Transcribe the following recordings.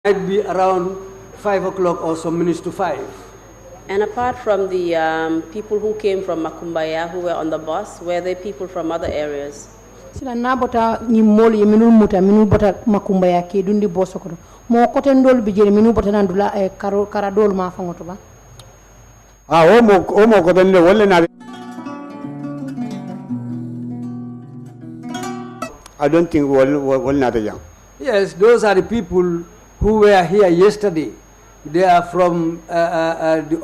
might be around 5 o'clock or some minutes to 5. And apart from the people who came from Makumbaya who were on the bus, were there people from other areas? Sila na bota ni mol ye minul muta minul bota Makumbaya ke dundi boso ko mo kote ndol bi jere minul bota nandula kara dol ma fangoto ba o mo ko den le wolle na I don't think wol na young. Yes, those are the people who were here yesterday. They are from Galoya.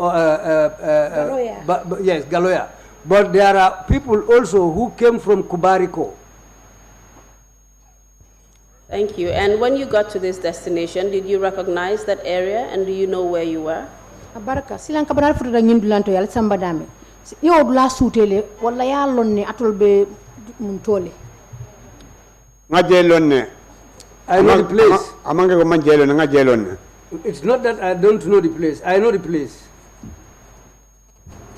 Yes, Galoya. But there are people also who came from Kubariko. Thank you. And when you got to this destination, did you recognize that area and do you know where you were? Abaraka silan kabral futa nyindulanto yal samba dame yo dula sutele wala ya lonne atol be mun tole Nga lonne I know the place. Amange ko man jelo nga jelonne. It's not that I don't know the place. I know the place.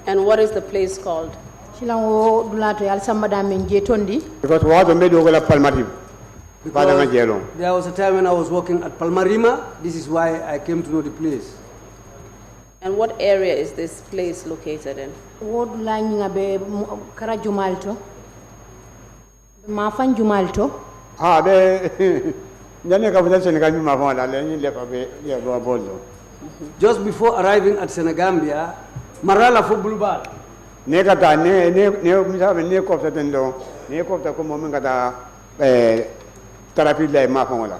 And what is the place called? silan wo dulato yal samba dame je tondi Because what made you go la Palmarim. Because there was a time when I was working at Palmarima. This is why I came to know the place. And what area is this place located in? wo dula nyinga be kara jumalto ma fan jumalto be Jane ka futa Senegal mi ma fa la le ni le fa be ya do bozo. Just before arriving at Senegambia, Marala for Bulbal. Ne ka ta ne mi sa be ne ko ta tendo ne ko ta ko mo min ka ta traffic light ma fa wala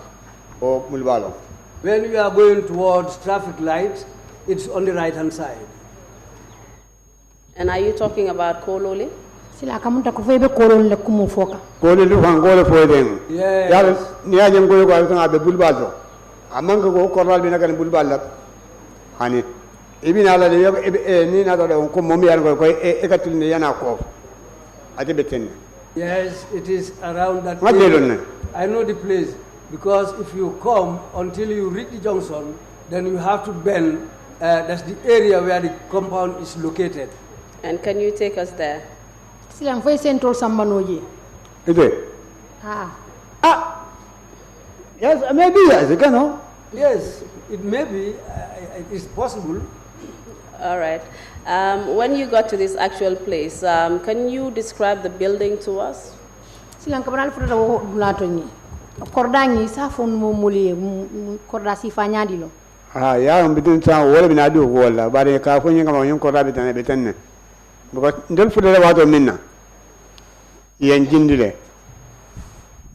o mulbalo. When you are going towards traffic lights, it's on the right hand side. And are you talking about Kololi? sila kamunta ko febe kolon le kumu foka Kole lu fan gole fo den. Yes. Ya ni ya jeng ko ko ta be bulbalo. Amang ko korral bi na kan bulbal la. Hani ibina la de ni na do ko mom yar ko e ka tilne yana ko. Ade beten. Yes, it is around that What area. do I know the place because if you come until you reach the junction, then you have to bend. That's the area where the compound is located. And can you take us there? sila fay sentol samba noje Ite. Yes, maybe yes, you know. Yes, it may be. It is possible. All right. When you got to this actual place, can you describe the building to us? sila kabral futa wo dulato ni kordangi sa fon mo moli korda si fanyadi lo Ya bitin sa wala bina du wala bare ka fo nyi ngam yon ko rabi tan be tan ne because ndel fude wa to minna yen jindile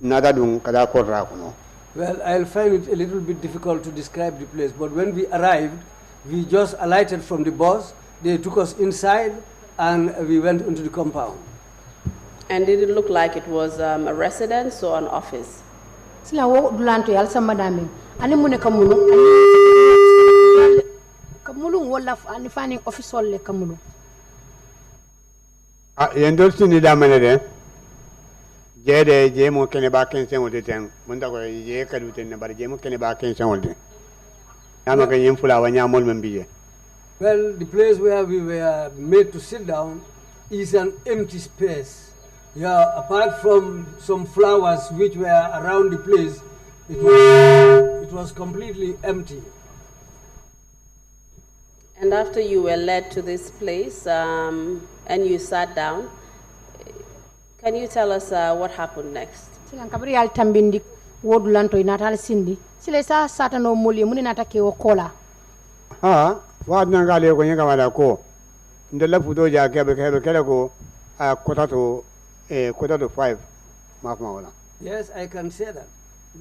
nada dum kada ko ra ko no. Well, I'll find it a little bit difficult to describe the place, but when we arrived, we just alighted from the bus. They took us inside, and we went into the compound. And did it look like it was a residence or an office? sila wo dulanto yal samba dame ani mune kamulu wala ani fani office le kamulu Yen dol sini da mane de jede je mo kene ba ken sen wote ten mun da ko je kadu ten ne bare je mo kene ba ken sen wote ama kan yin fula wa nyamol men biye. Well, the place where we were made to sit down is an empty space. Yeah, apart from some flowers which were around the place, it was completely empty. And after you were led to this place and you sat down, can you tell us what happened next? sila kabri yal tambindi wo dulanto inatal sindi sila sa satano moli muni natake wo kola Wa na gale ko yin kama da ko ndela fudo ja ke be kele ko quarter to 5 ma wala. Yes, I can say that.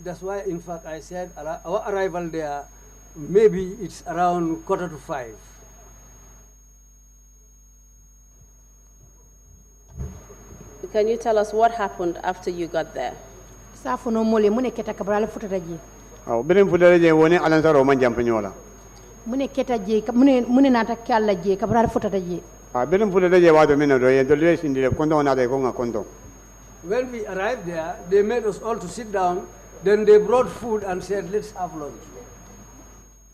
That's why, in fact, I said our arrival there, maybe it's around 4:45. Can you tell us what happened after you got there? sa fono moli mune keta kabral futa je Benen fudo je woni alan saro man jampanyola. mune keta je mune nata kala je kabral futa je Benen fudo je wa do mena do yen do le sindi le kondo na de ko nga kondo. When we arrived there, they made us all to sit down. Then they brought food and said, let's have lunch.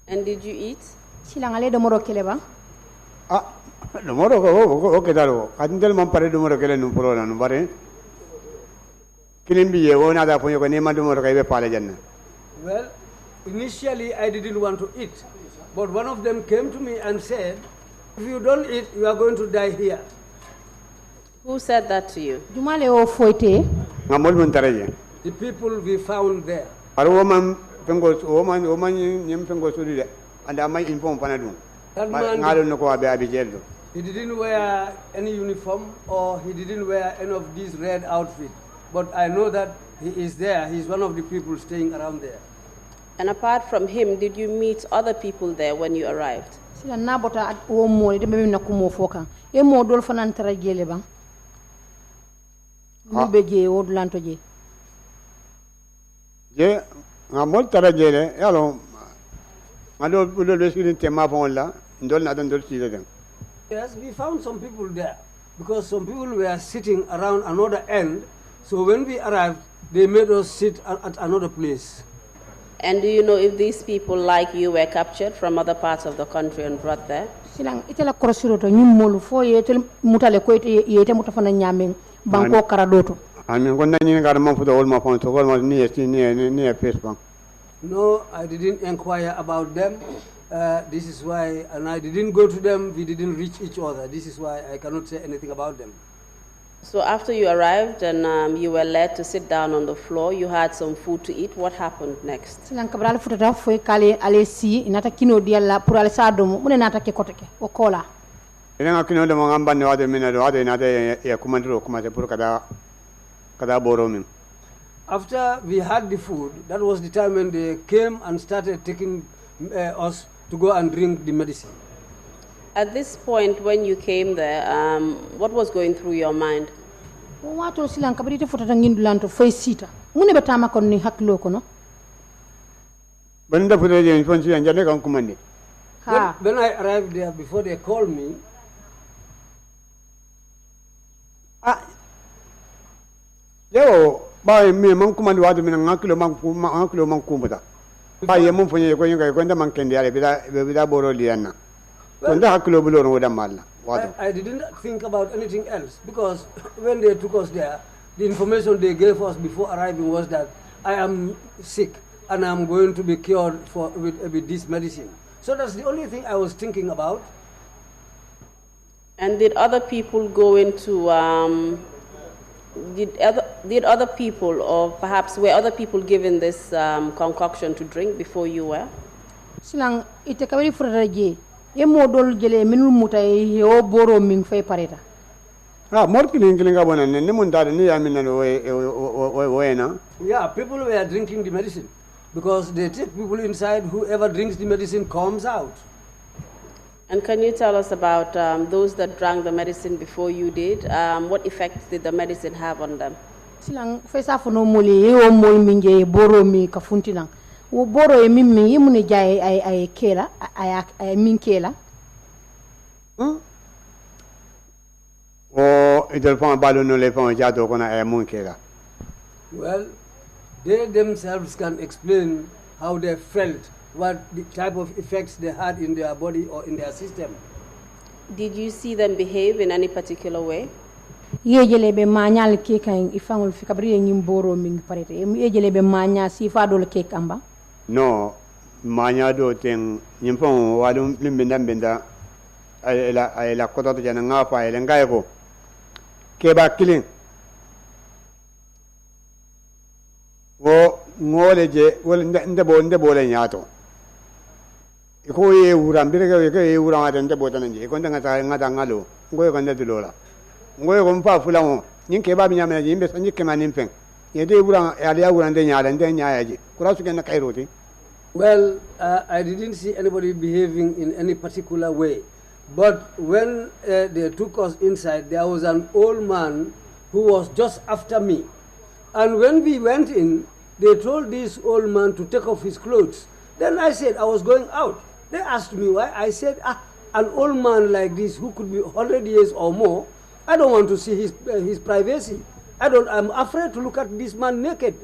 And did you eat? sila ngale do moro kele ba Do moro ko o ke dalo kadindel man pare do moro kele num pro na no bare kilimbi ye wona da ponyo ko ne ma do moro kay be pale janna. Well, initially I didn't want to eat, but one of them came to me and said, if you don't eat, you are going to die here. Who said that to you? Jumale o foite. Ngamol mun taraje. The people we found there. Aro woman woman nyem pengo suri de. Anda mai inform panadu. That man, ngalo no ko abe jello. he didn't wear any uniform or he didn't wear any of these red outfits. But I know that he is there. He's one of the people staying around there. And apart from him, did you meet other people there when you arrived? Sila nabota o mo de be na kumo fokan. E mo dol fanan tara jele bang. Ni beje o dulanto je. Je ngamol tarajele yalo ngalo bulo le sirin tema fon la ndol na dan dol sile dem. Yes, we found some people there because some people were sitting around another end. So when we arrived, they made us sit at another place. And do you know if these people like you were captured from other parts of the country and brought there? Silang itela korosiro to nyum molu fo yetel mutale ko yete mutafana nyamen banko karadoto. Amin ko nani ngar man fudo wol ma fon to wol ma ni Facebook. No, I didn't inquire about them. This is why, and I didn't go to them. We didn't reach each other. This is why I cannot say anything about them. So after you arrived and you were led to sit down on the floor, you had some food to eat. What happened next? Silang kabral futata foi kale ale si inata kino diala pour ale sadomo mune nata ke koteke o kola. Ina kino de mo ngamba ne wade mina do wade na de ya kumandro kuma pour kada boro min. After we had the food, that was the time when they came and started taking us to go and drink the medicine. At this point, when you came there, what was going through your mind? Wato silang kabri te futata ngindulanto foi sita. Mune betama kon ni haklo kono. Banda fudo je fonsi anjale kan kumandi. When I arrived there, before they called me, yo ba mi man kumandi wadu min ngakilo man kumbuta. Ba ye mun fonye ko yinga ko nda man kende ale bida boro liana. I I didn't think about anything else because when they took us there, the information they gave us before arriving was that I am sick and I'm going to be cured with this medicine. So that's the only thing I was thinking about. And did other people go into, did other people, or perhaps were other people given this concoction to drink before you were? Silang ite kabri futata je. E modol jele minul mutay o boro min fay pareta. More killing abona ne mundare ni amina no. Yeah, people were drinking the medicine because they take people inside. Whoever drinks the medicine comes out. And can you tell us about those that drank the medicine before you did? What effects did the medicine have on them? Silang fesa fono moli e o moy minje boro mi kafuntilang. Wo boro e mimmi yemune jay ay kela ay min kela. O idel fon balu no le fon jado kona ay mun kela. Well, they themselves can explain how they felt, what the type of effects they had in their body or in their system. Did you see them behave in any particular way? Yejele be mañal ke kan ifangul fi kabri ngim boro min parete yejele be maña si fa dol ke kamba. No, manya do ten nyimpon walum limbenda ay la kota to jana ngafa ay ngay ko ke ba killing wo ngole je wol ndebo le nyato ko ye uram bire ke ye uram ade ndebo tan je ko ngata ngalo ngoy ko ndati lola ngoy ko mpa fulamo nyin ke ba bi nyama je imbe sanyi ke manin pen ye de uram ya uram de nyaala de nyaaya je kurasu ken na kairoti. Well, I didn't see anybody behaving in any particular way. But when they took us inside, there was an old man who was just after me. And when we went in, they told this old man to take off his clothes. Then I said I was going out. They asked me why. I said, an old man like this who could be 100 years or more, I don't want to see his privacy. I'm afraid to look at this man naked.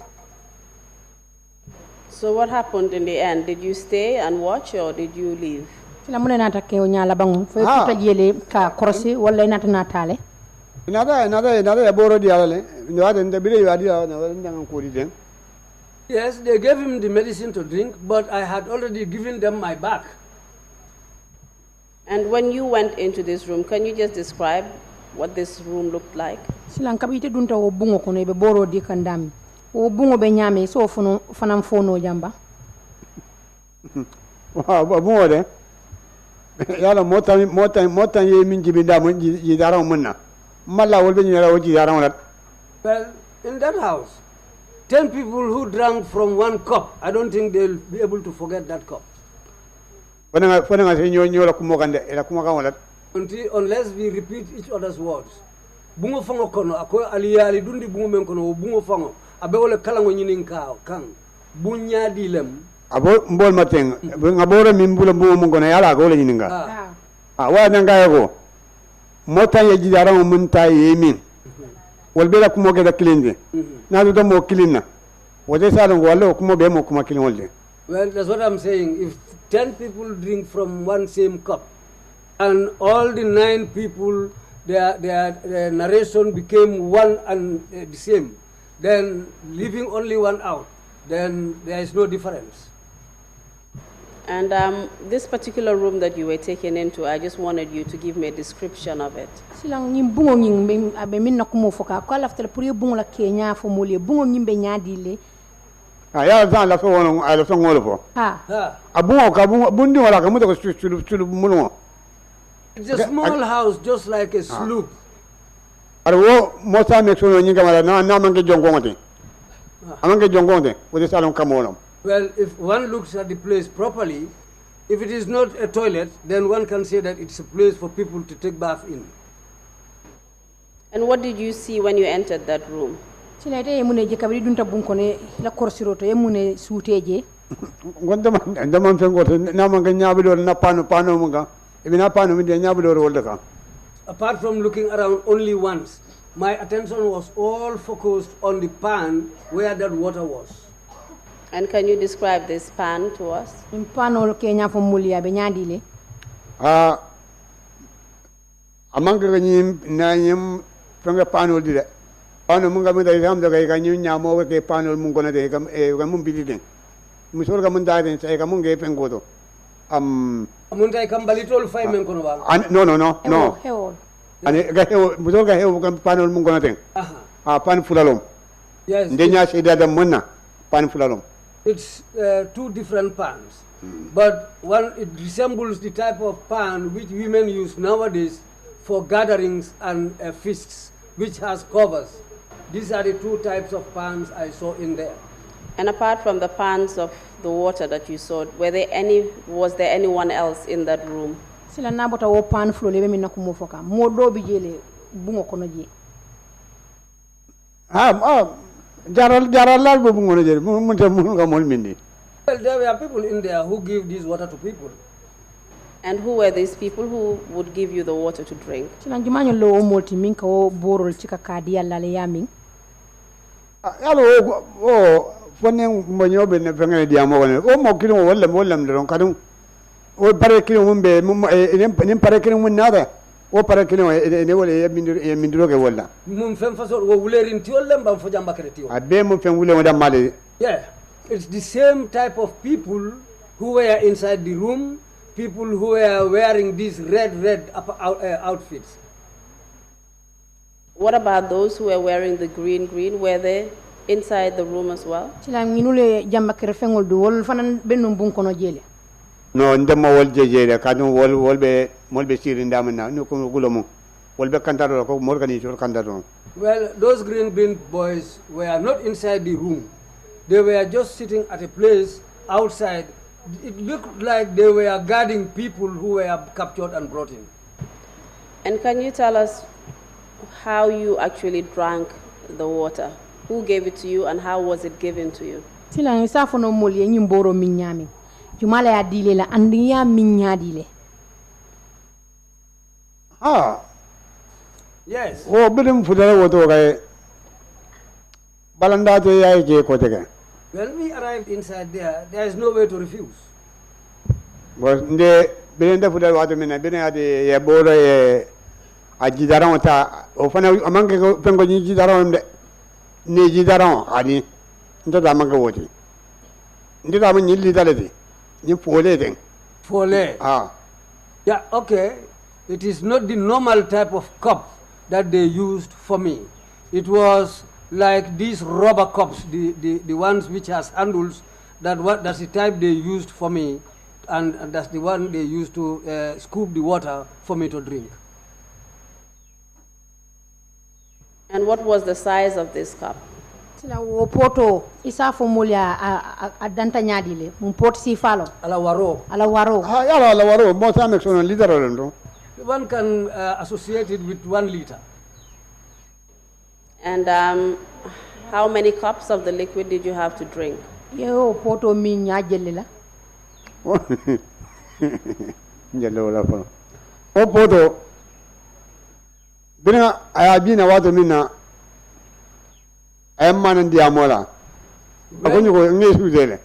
So what happened in the end? Did you stay and watch or did you leave? Sila mune nata ke nyala bangu foi tuta jele ka korsi wala nata natale. Another boro di alale. No ade ndabile yadi na wala ndanga ko di den. Yes, they gave him the medicine to drink, but I had already given them my bag. And when you went into this room, can you just describe what this room looked like? Silan kabite dunta wo bungo kono be boro di kandami. Wo bungo be nyame so fono fanam fono jamba. Wa bungo de. Yala mota ye min jibinda mo jidaran munna. Malla wolbe nyara wo jidaran wala. Well, in that house, 10 people who drank from one cup, I don't think they'll be able to forget that cup. Fona se nyola kumo kande ela kuma kan wala. Unless we repeat each other's words. Bungo fango kono ako ali dundi bungo men kono bungo fango abe wala kala ngo nyinin ka kan bunya dilem abo mbol mateng ngabore mimbula bungo mun kono yala ko le nyininga wa nanga yego mota ye jidara mun ta yemin wal bela kumo ke da kilinde na do mo kilina wote sa ngo wala kumo be mo kuma kilin wolde. Well, that's what I'm saying. If 10 people drink from one same cup and all the 9 people their narration became one and the same, then leaving only one out, then there is no difference. And this particular room that you were taken into, I just wanted you to give me a description of it. Silang nyim bungo nyim abe min nakumo foka ko laftel pour bungo la Kenya fo mole bungo nyimbe nyaadile. Ya zan la fo wono ala so ngolo fo. Abungo ka bundi wala ka muto ko chulu muno. It's a small house, just like a sloop. Arwo mota me so nyinga mala na mangi jongongote. Amangi jongongote wo de salon kamolom. Well, if one looks at the place properly, if it is not a toilet, then one can say that it's a place for people to take bath in. And what did you see when you entered that room? Silate yemune je kabri dunta bunkone la korsiroto yemune suuteje. Gonda man ndamam fengote na manga nyaabilo na pano manga. Ibina pano mi de nyaabilo wolde ka. Apart from looking around only once, my attention was all focused on the pan where that water was. And can you describe this pan to us? In pano Kenya fo mulia be nyaadile. Amanga nyim na nyim fanga pano dire. Pano munga mu dai ham daga ka nyim nyamo ke pano mun gona de kam mun bilide. Musor ka mun dai sai ka mun ge pengodo. Mun dai kam balitol fay men kono ba. No. Hewol. Ani ga hew musor ga hew kam pano mun gona de. Pan fulalom. Yes. Ndenya sheda da munna pan fulalom. It's 2 different pans, but one it resembles the type of pan which women use nowadays for gatherings and feasts, which has covers. These are the 2 types of pans I saw in there. And apart from the pans of the water that you saw, was there anyone else in that room? Sila na bota wo pan flo lebe min nakumo foka mo do bi jele bungo kono je. Jaral lal bo bungo je mun ga mol mindi. Well, there were people in there who give this water to people. And who were these people who would give you the water to drink? Sila jumanyo lo molti min ka wo borol cika kadi yalla le yamin. Yalo fonne mbonyo be ne fengene diamo wona o mo kilo wala ndon kadum o pare kilo mumbe ne pare kilo mun nada o pare kilo ne wala e mindiro ke wala Mum fem faso wo wulerin ti wala mbam fo jamba kare ti wala. Abe mo fem wule wada male. Yeah, it's the same type of people who were inside the room, people who were wearing these red outfits. What about those who were wearing the green? Were they inside the room as well? Sila minule jamba kere fengol do wol fanan benum bunkono jele. No ndema wol jejere kadum wolbe molbe siri ndamna no ko gulomo wolbe kantaro ko morgani sur kantaro. Well, those green bean boys were not inside the room. They were just sitting at a place outside. It looked like they were guarding people who were captured and brought in. And can you tell us how you actually drank the water? Who gave it to you and how was it given to you? Sila ngisafo no moli nyimboro minyami. Jumala ya dile la andiya minyadile. Yes. O bidim fudara woto kay balanda to yaay je ko tege. When we arrived inside there is no way to refuse. Bo nde bilenda fudara wato mena bina ade ya boro e ajidaran ta o fana amanke ko pengo jidaran de ne jidaran ani nda da manga woti. ndita mo nyilli dalati ni fole den Fole. ah Yeah, okay. It is not the normal type of cup that they used for me. It was like these rubber cups, the ones which has handles. That's the type they used for me, and that's the one they used to scoop the water for me to drink. And what was the size of this cup? sila wo poto isa fo mulya a danta nyadile mun pot si falo Ala waro. ah yala la waro mo sa mek sono lidaro ndo One can associate it with 1 liter. And how many cups of the liquid did you have to drink? yo poto mi nyajelle la njelo la fa o poto bina aya bina wato minna ayam manan diamola akonyo ko ngesu dele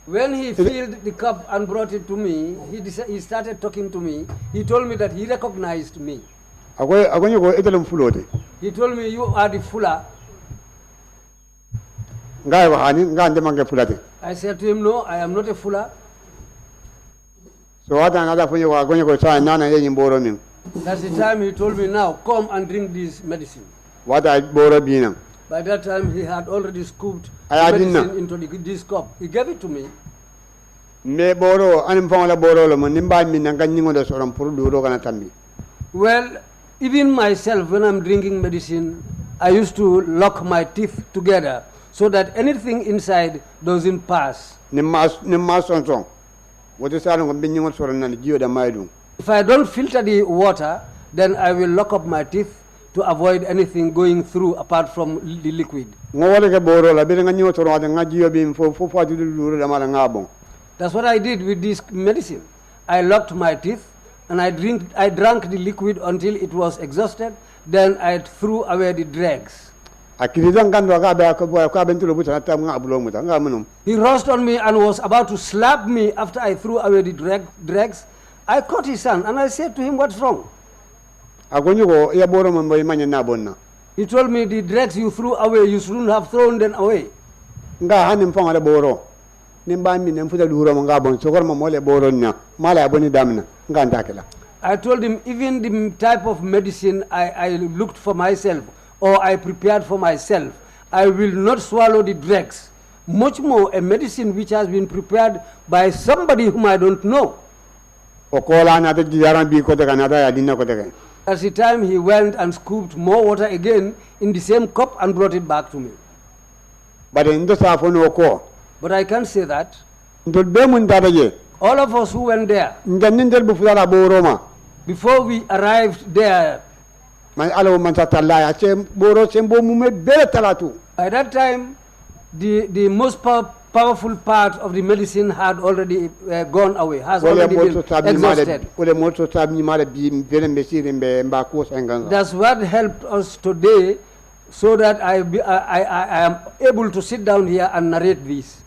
When he filled the cup and brought it to me, he started talking to me. He told me that he recognized me. akonyo ko etelum fulote He told me, you are the fuller. ngai wa hani ngande mange fulate I said to him, no, I am not a fuller. so wata nada fonyo ko akonyo ko sa nana ye nyimboro min That's the time he told me, now come and drink this medicine. wata boro bina By that time, he had already scooped I the didn't medicine know. into this cup. He gave it to me. me boro anim fawla boro lo mon nimba min nan ganni de soron pour duro kana tambi Well, even myself, when I'm drinking medicine, I used to lock my teeth together so that anything inside doesn't pass. nimma son woto sala ko binni ngon soron nan jiyo da maydum If I don't filter the water, then I will lock up my teeth to avoid anything going through apart from the liquid. ngo wala ke boro la be nga soron wata nga jiyo bi fo fati duro da mala ngabon That's what I did with this medicine. I locked my teeth and I drank the liquid until it was exhausted. Then I threw away the dregs. akiridan gando ga be ko ben tulo buta tam nga abulo muta nga munum He rushed on me and was about to slap me after I threw away the dregs. I caught his hand and I said to him, what's wrong? agonyo ko ya boro man boy manya na bonna He told me, the dregs you threw away, you shouldn't have thrown them away. nga hanim fanga boro nimba min nem futa duro mo ngabon so gorma mole boro nya mala aboni damna nga ndakela I told him, even the type of medicine I looked for myself or I prepared for myself, I will not swallow the dregs. Much more a medicine which has been prepared by somebody whom I don't know. o kola na de jaran bi ko daga na da ya dinna ko daga At the time he went and scooped more water again in the same cup and brought it back to me. bare ndo sa fo no ko But I can't say that. ndol be mun dada je All of us who went there, ngannin del bu fudara boro ma before we arrived there, man alo man ta talla ya ce boro sembo mu me bele talatu by that time, the most powerful part of the medicine had already gone away, has wala already mo been to tabi male exhausted. wala mo to tabi male bi bele mesire mbe mba ko sanganga That's what helped us today, so that I am able to sit down here and narrate this.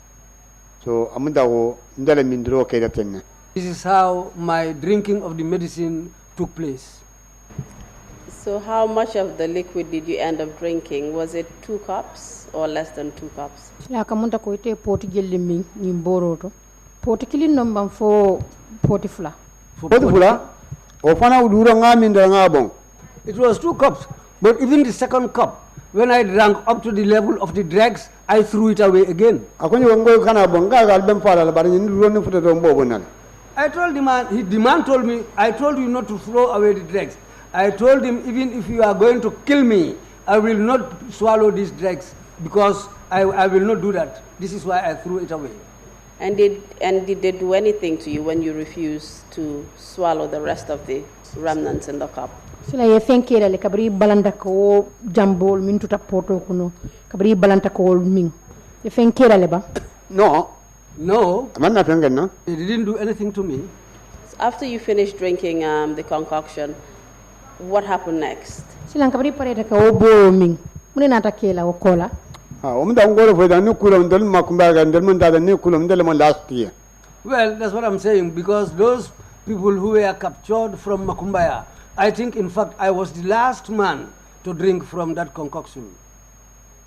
so amunda ko ndala min dro ke da tenne This is how my drinking of the medicine took place. So how much of the liquid did you end up drinking? Was it 2 cups or less than 2 cups? sila kamunta ko ite poti jelle min nyim boroto poti kilin nombam fo poti fula poti fula o fana duro ngamin da ngabon It was 2 cups, but even the second cup, when I drank up to the level of the dregs, I threw it away again. akonyo ngo kana bonga gal ben fala bare ni duro ni futa do mbobo nal I told the man, the man told me, I told you not to throw away the dregs. I told him, even if you are going to kill me, I will not swallow these dregs because I will not do that. This is why I threw it away. And did they do anything to you when you refused to swallow the rest of the remnants in the cup? sila ye fenkere le kabri balanda ko jambol min tuta poto kuno kabri balanta ko min ye fenkere le ba no No, amanna fengen no he didn't do anything to me. So after you finished drinking the concoction, what happened next? sila kabri pareta ka o bo min mune nata kela o kola o mda ngoro fo da ni kulo ndel makumba ga ndel mun da ni kulo ndel mo last year Well, that's what I'm saying, because those people who were captured from Makumbaya, I think, in fact, I was the last man to drink from that concoction.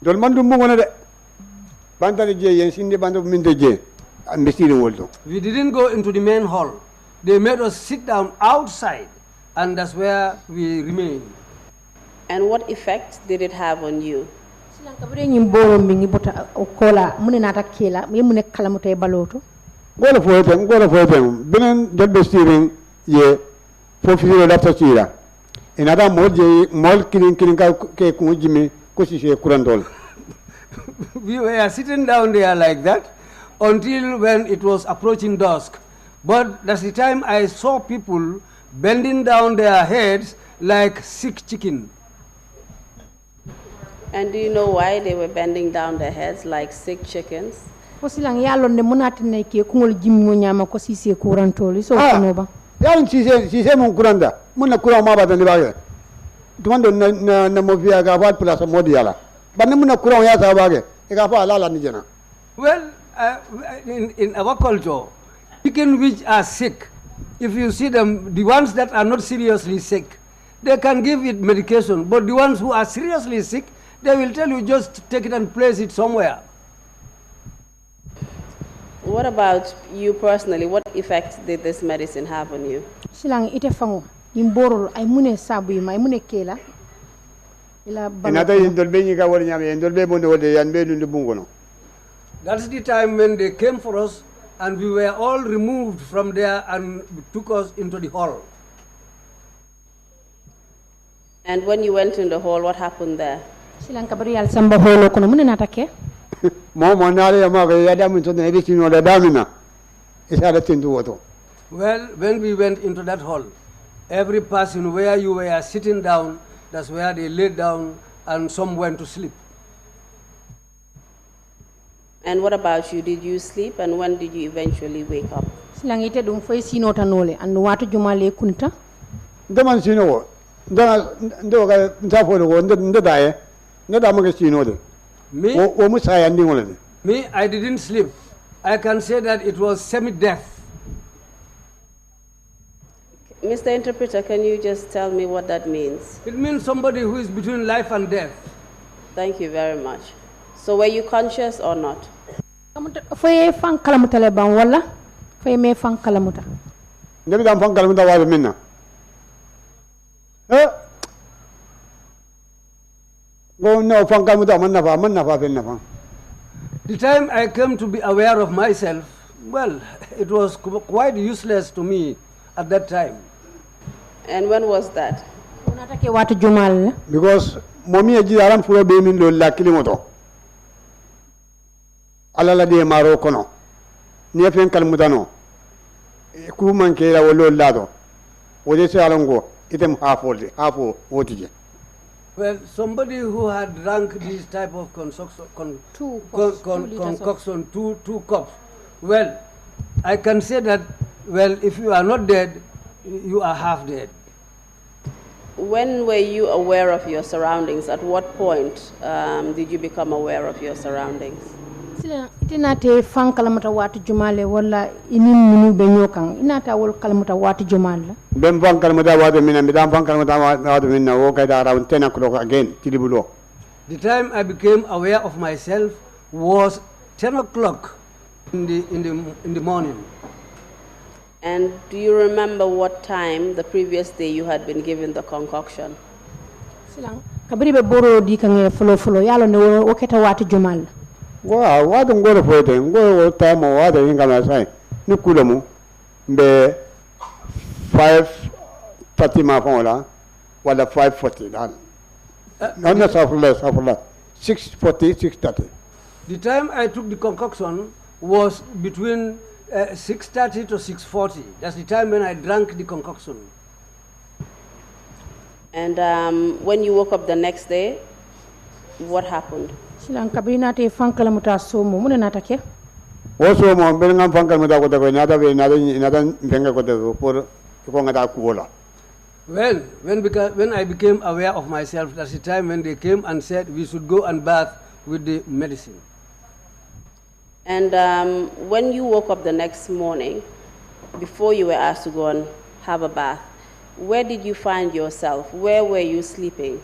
dol man dum mo ngona de banta je yen sinde banta min de je We didn't go into the main hall. They made us sit down outside, and that's where we remained. And what effect did it have on you? We were sitting down there like that until when it was approaching dusk. But that's the time I saw people bending down their heads like sick chicken. And do you know why they were bending down their heads like sick chickens? Well, in our culture, chicken which are sick, if you see them, the ones that are not seriously sick, they can give it medication. But the ones who are seriously sick, they will tell you just take it and place it somewhere. What about you personally? What effect did this medicine have on you? That's the time when they came for us, and we were all removed from there and took us into the hall. And when you went in the hall, what happened there? Well, when we went into that hall, every person where you were sitting down, that's where they laid down, and some went to sleep. And what about you? Did you sleep, and when did you eventually wake up? Me, I didn't sleep. I can say that it was semi-death. Mr. Interpreter, can you just tell me what that means? It means somebody who is between life and death. Thank you very much. So were you conscious or not? The time I came to be aware of myself, well, it was quite useless to me at that time. And when was that? Because mommy ajidaram furo be min lo la kilimoto alala de maro kono ni fen kalmudano ku man ke la wolo lado wode se alongo item hafo wotije. Well, somebody who had drank this type of concoction, two cups, well, I can say that, well, if you are not dead, you are half dead. When were you aware of your surroundings? At what point did you become aware of your surroundings? Itinate fan kalamuta watu jumale wala ini munu benyokan inata wol kalamuta watu jumale bem fan kalamuta watu minna bidam fan kalamuta watu minna wo kayda around 10 o'clock again tilibulo. The time I became aware of myself was 10 o'clock in the morning. And do you remember what time the previous day you had been given the concoction? Silang kabiri be boro di kange folo yalo ne wo keta watu jumale. Wow, what I'm going to put in, go time or other income aside. Nukulamu be 5:30 mafola, wala 5:40 done. No, not less, 6:40, 6:30. The time I took the concoction was between 6:30 to 6:40. That's the time when I drank the concoction. And when you woke up the next day, what happened? Silang kabina te fankala muta somo muna natake Woso mo benga fankala muta ko ko nada be nada benga ko por ko ngata kuola. Well, when I became aware of myself, that's the time when they came and said we should go and bath with the medicine. And when you woke up the next morning, before you were asked to go and have a bath, where did you find yourself? Where were you sleeping?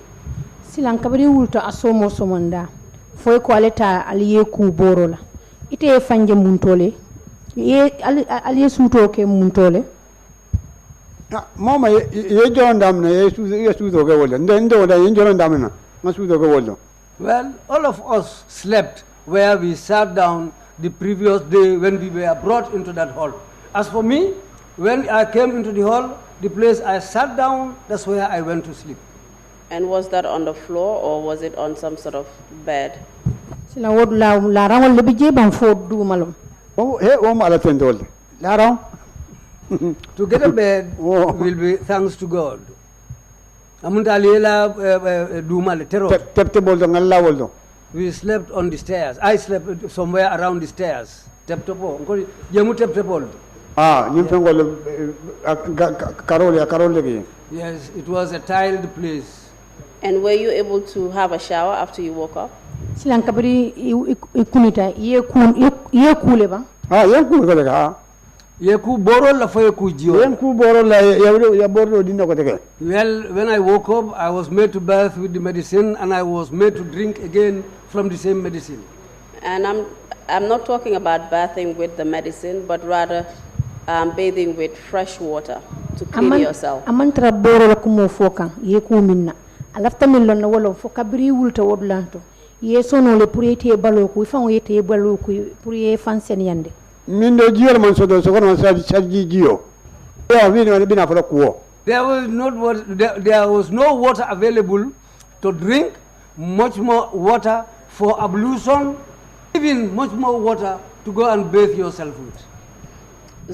Silang kabiri wulto asomo somonda. Foi ko aleta aliye ku borola ite fanje muntole ye ali suto ke muntole mama ye joron damna ye suto ke woldo ndo da ye joron damna ma suto ke woldo. Well, all of us slept where we sat down the previous day when we were brought into that hall. As for me, when I came into the hall, the place I sat down, that's where I went to sleep. And was that on the floor or was it on some sort of bed? sila wod la rangol le bije ban fo du malum Mala tendol. Larong. To get a bed will be thanks to God. We slept on the stairs. I slept somewhere around the stairs. Yes, it was a tiled place. And were you able to have a shower after you woke up? silan kabri ikunita ye kule ba Yeku boro la fo yeku jio. Yeku boro la ya boro dinna ko tege. Well, when I woke up, I was made to bath with the medicine, and I was made to drink again from the same medicine. And I'm not talking about bathing with the medicine, but rather bathing with fresh water to clean yourself. Amantra boro la kumo fokan yeku minna. Alafta millon na wolo fo kabri wulta wodlanto. Yeso no le pour yete baloku ifan yete baloku pour ye fansen yande. Mindo jio man so do so kono sarji jio. Ya vini bina fala kuo. There was no water available to drink, much more water for ablution, even much more water to go and bathe yourself with.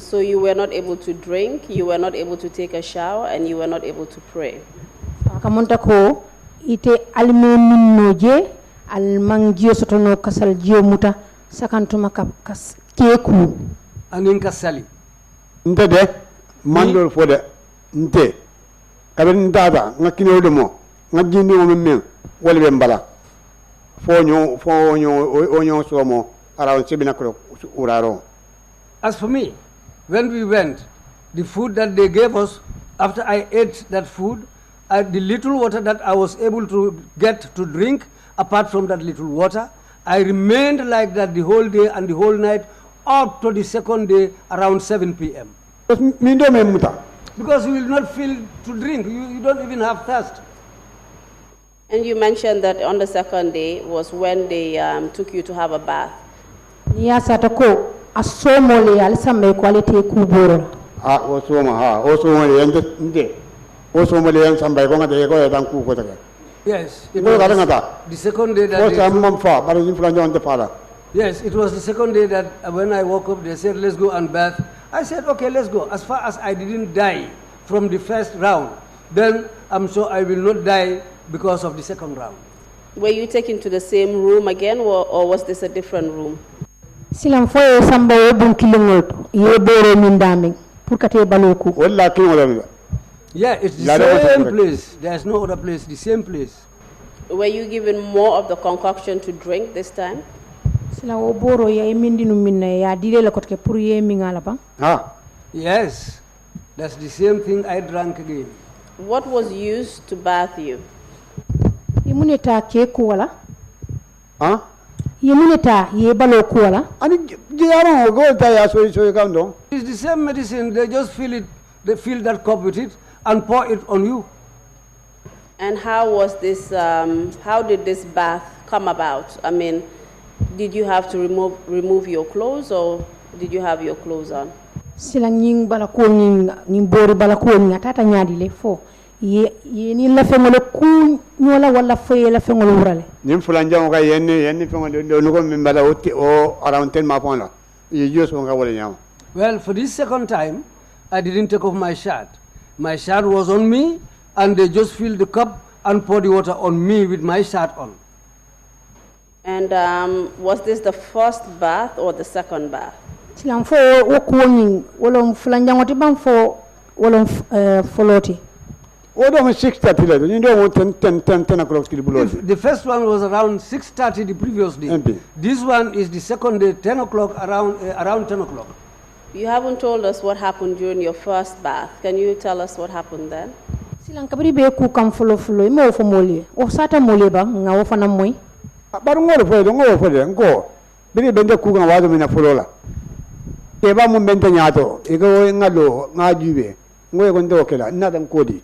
So you were not able to drink, you were not able to take a shower, and you were not able to pray. Akamonta ko ite alme minnoje almangio sotono kasal jio muta sakantuma kas keku aninka sali nte de mandol fo de nte kabe ndada ngakino de mo ngajindi mo men wala be mbala fonyo onyo somo around 7 o'clock uraro. As for me, when we went, the food that they gave us, after I ate that food, the little water that I was able to get to drink, apart from that little water, I remained like that the whole day and the whole night up to the second day around 7 p.m. Because you will not feel to drink, you don't even have thirst. And you mentioned that on the second day was when they took you to have a bath. Yasatako asomole alisambe quality kuboro. Yes, it was the second day that yes, it was the second day that when I woke up, they said, let's go and bath. I said, okay, let's go. As far as I didn't die from the first round, then I'm sure I will not die because of the second round. Were you taken to the same room again, or was this a different room? Silam foye samba wobun kilingol ye bore min daming pour kate baloku walla kilingol. Yeah, it's the same place. There's no other place, the same place. Were you given more of the concoction to drink this time? Sila oboro ya imindinu minna ya dire la kotke pour ye mingala ba. Yes, that's the same thing I drank again. What was used to bath you? Imuneta keku wala? Yemuneta ye baloku wala? Ani jiyaro go ta ya so kando. It's the same medicine. They just fill it. They fill that cup with it and pour it on you. And how was this? How did this bath come about? I mean, did you have to remove your clothes, or did you have your clothes on? Sila nying balako nying bori balako ngatata nyadi le fo ye ni la fengole ku nyola wala fe la fengole wurale. Nim fulanja ko yenni fengole do no ko min bala o around 10 ma pon la. Ye just ko wala nyam. Well, for this second time, I didn't take off my shirt. My shirt was on me, and they just filled the cup and poured the water on me with my shirt on. And was this the first bath or the second bath? Silam fo wokuning wolom fulanjangoti bam fo wolom foloti. Odo 6:30 la ni do 10 o'clock till below. The first one was around 6:30 the previous day. This one is the second day, 10 o'clock, around 10 o'clock. You haven't told us what happened during your first bath. Can you tell us what happened then? Silang kabri be ku kam folo mo fo moli o sata moli ba nga wo fana moy baru ngolo fo de ngo biri bende ku ga wado mina folo la eba mo bente nyato ego ngalo ngajibe ngoy ko ndo kala na dan kodi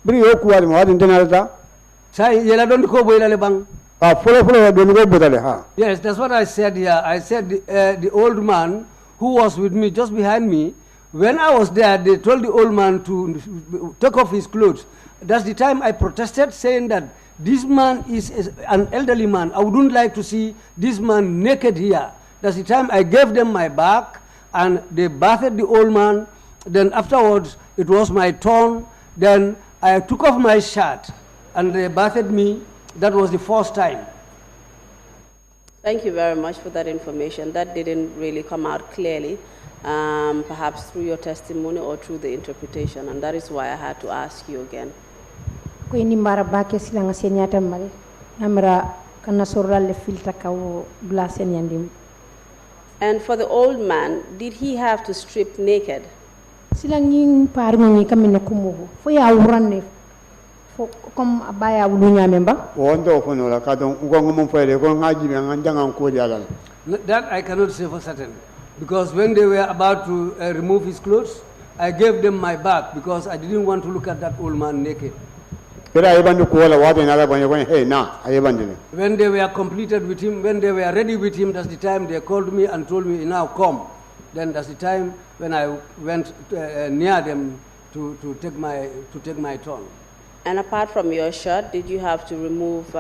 bri yo kuwa mo wadin denalta Sai yela don ko boyla le bang. Follow don go bodale ha. Yes, that's what I said here. I said the old man who was with me just behind me, when I was there, they told the old man to take off his clothes. That's the time I protested, saying that this man is an elderly man. I wouldn't like to see this man naked here. That's the time I gave them my bag, and they bathed the old man. Then afterwards, it was my turn. Then I took off my shirt, and they bathed me. That was the first time. Thank you very much for that information. That didn't really come out clearly, perhaps through your testimony or through the interpretation, and that is why I had to ask you again. And for the old man, did he have to strip naked? That I cannot say for certain, because when they were about to remove his clothes, I gave them my bag because I didn't want to look at that old man naked. When they were completed with him, when they were ready with him, that's the time they called me and told me, now come. Then that's the time when I went near them to take my turn. And apart from your shirt, did you have to remove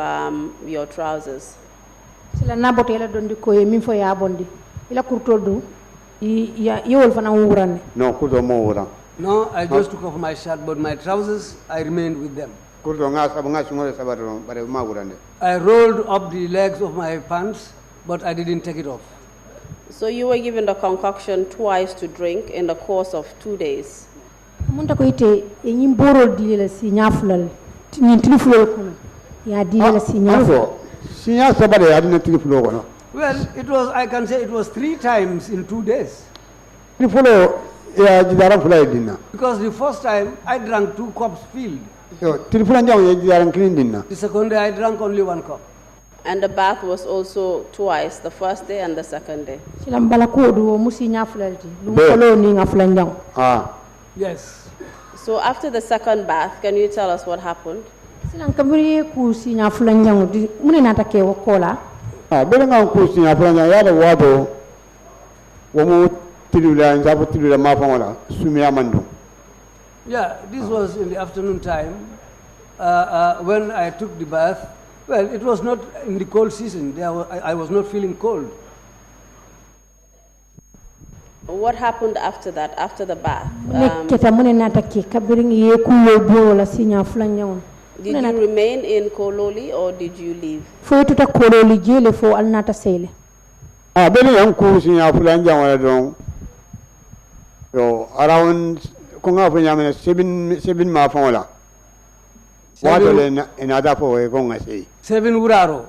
your trousers? No, I just took off my shirt, but my trousers, I remained with them. I rolled up the legs of my pants, but I didn't take it off. So you were given the concoction twice to drink in the course of 2 days? Well, it was, I can say it was 3 times in 2 days. Because the first time I drank 2 cups filled. The second day I drank only 1 cup. And the bath was also twice, the first day and the second day. Yes. So after the second bath, can you tell us what happened? Yeah, this was in the afternoon time when I took the bath. Well, it was not in the cold season. I was not feeling cold. What happened after that, after the bath? Did you remain in Kololi or did you leave? Around 7 uraro.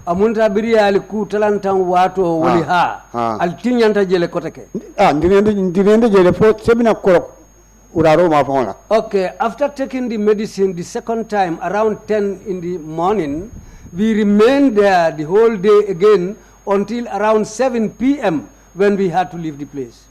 Amunta biriali ku talantan wato wali ha. Al tinyanta jele koteke. Ndiriende jele fo 7 o'clock uraro ma fonla. Okay, after taking the medicine the second time around 10 in the morning, we remained there the whole day again until around 7 p.m. when we had to leave the place.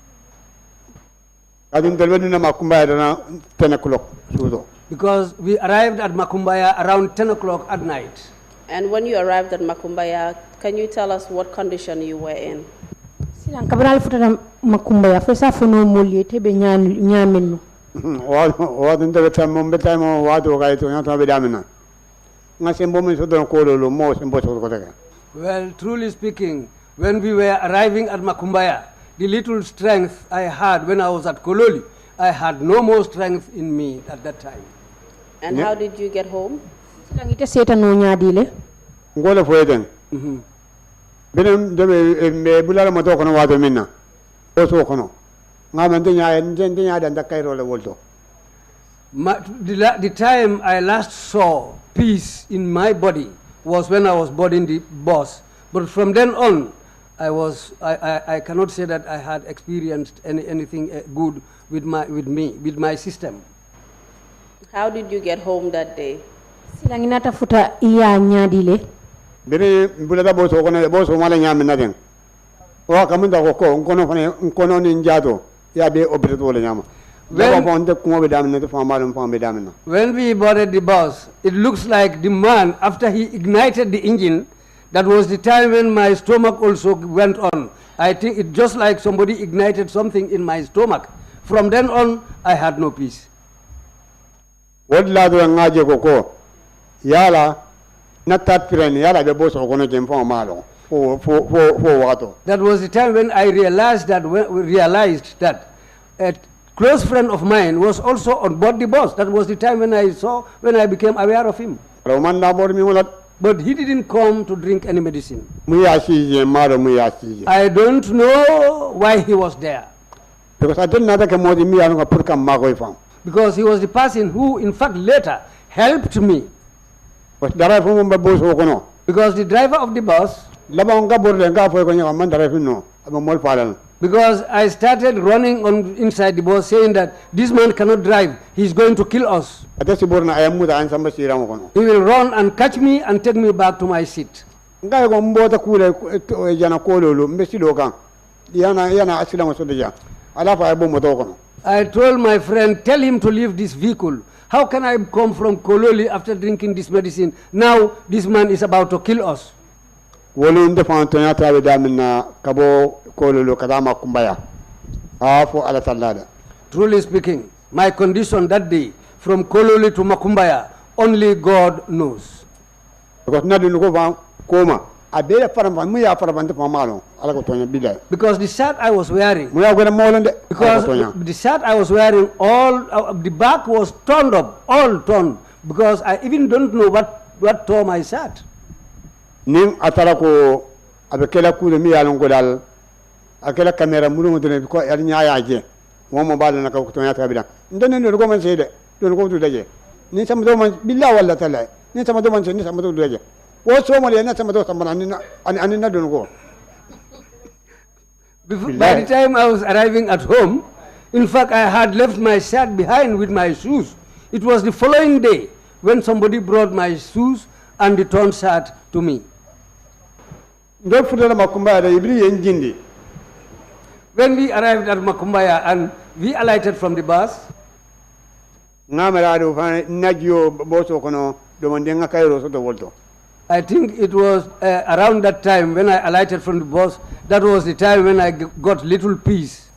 Because we arrived at Makumbaya around 10 o'clock at night. And when you arrived at Makumbaya, can you tell us what condition you were in? Well, truly speaking, when we were arriving at Makumbaya, the little strength I had when I was at Kololi, I had no more strength in me at that time. And how did you get home? The time I last saw peace in my body was when I was boarding the bus. But from then on, I cannot say that I had experienced anything good with my system. How did you get home that day? o kamunda ko ko ngono fane ngono ni njato ya be operate wala nyama when we boarded the bus, it looks like the man, after he ignited the engine, that was the time when my stomach also went on. I think it just like somebody ignited something in my stomach. From then on, I had no peace. What lado ngaje koko yala natat friend yala be boss ko no jempo malo for wato. That was the time when I realized that a close friend of mine was also on board the bus. That was the time when I became aware of him. But he didn't come to drink any medicine. I don't know why he was there. Because he was the person who, in fact, later helped me. Because the driver of the bus, because I started running on inside the bus saying that this man cannot drive, he's going to kill us. He will run and catch me and take me back to my seat. I told my friend, tell him to leave this vehicle. How can I come from Kololi after drinking this medicine? Now this man is about to kill us. Truly speaking, my condition that day from Kololi to Makumbaya, only God knows. Because the shirt I was wearing, all the back was torn up, all torn, because I even don't know what tore my shirt. Ning atarako abekela kule mi yalon godal akela camera mulu ngene ko yar nyaaya je momo bala naka ko tonya tabida ndene no ko man sede don ko tu daje ni sama do man billahi walla tala ni sama do man ni sama do daje wo so mo le na sama do sama ni na don ko. By the time I was arriving at home, in fact I had left my shirt behind with my shoes. It was the following day when somebody brought my shoes and the torn shirt to me. When we arrived at Makumbaya and we alighted from the bus, I think it was around that time when I alighted from the bus, that was the time when I got little peace.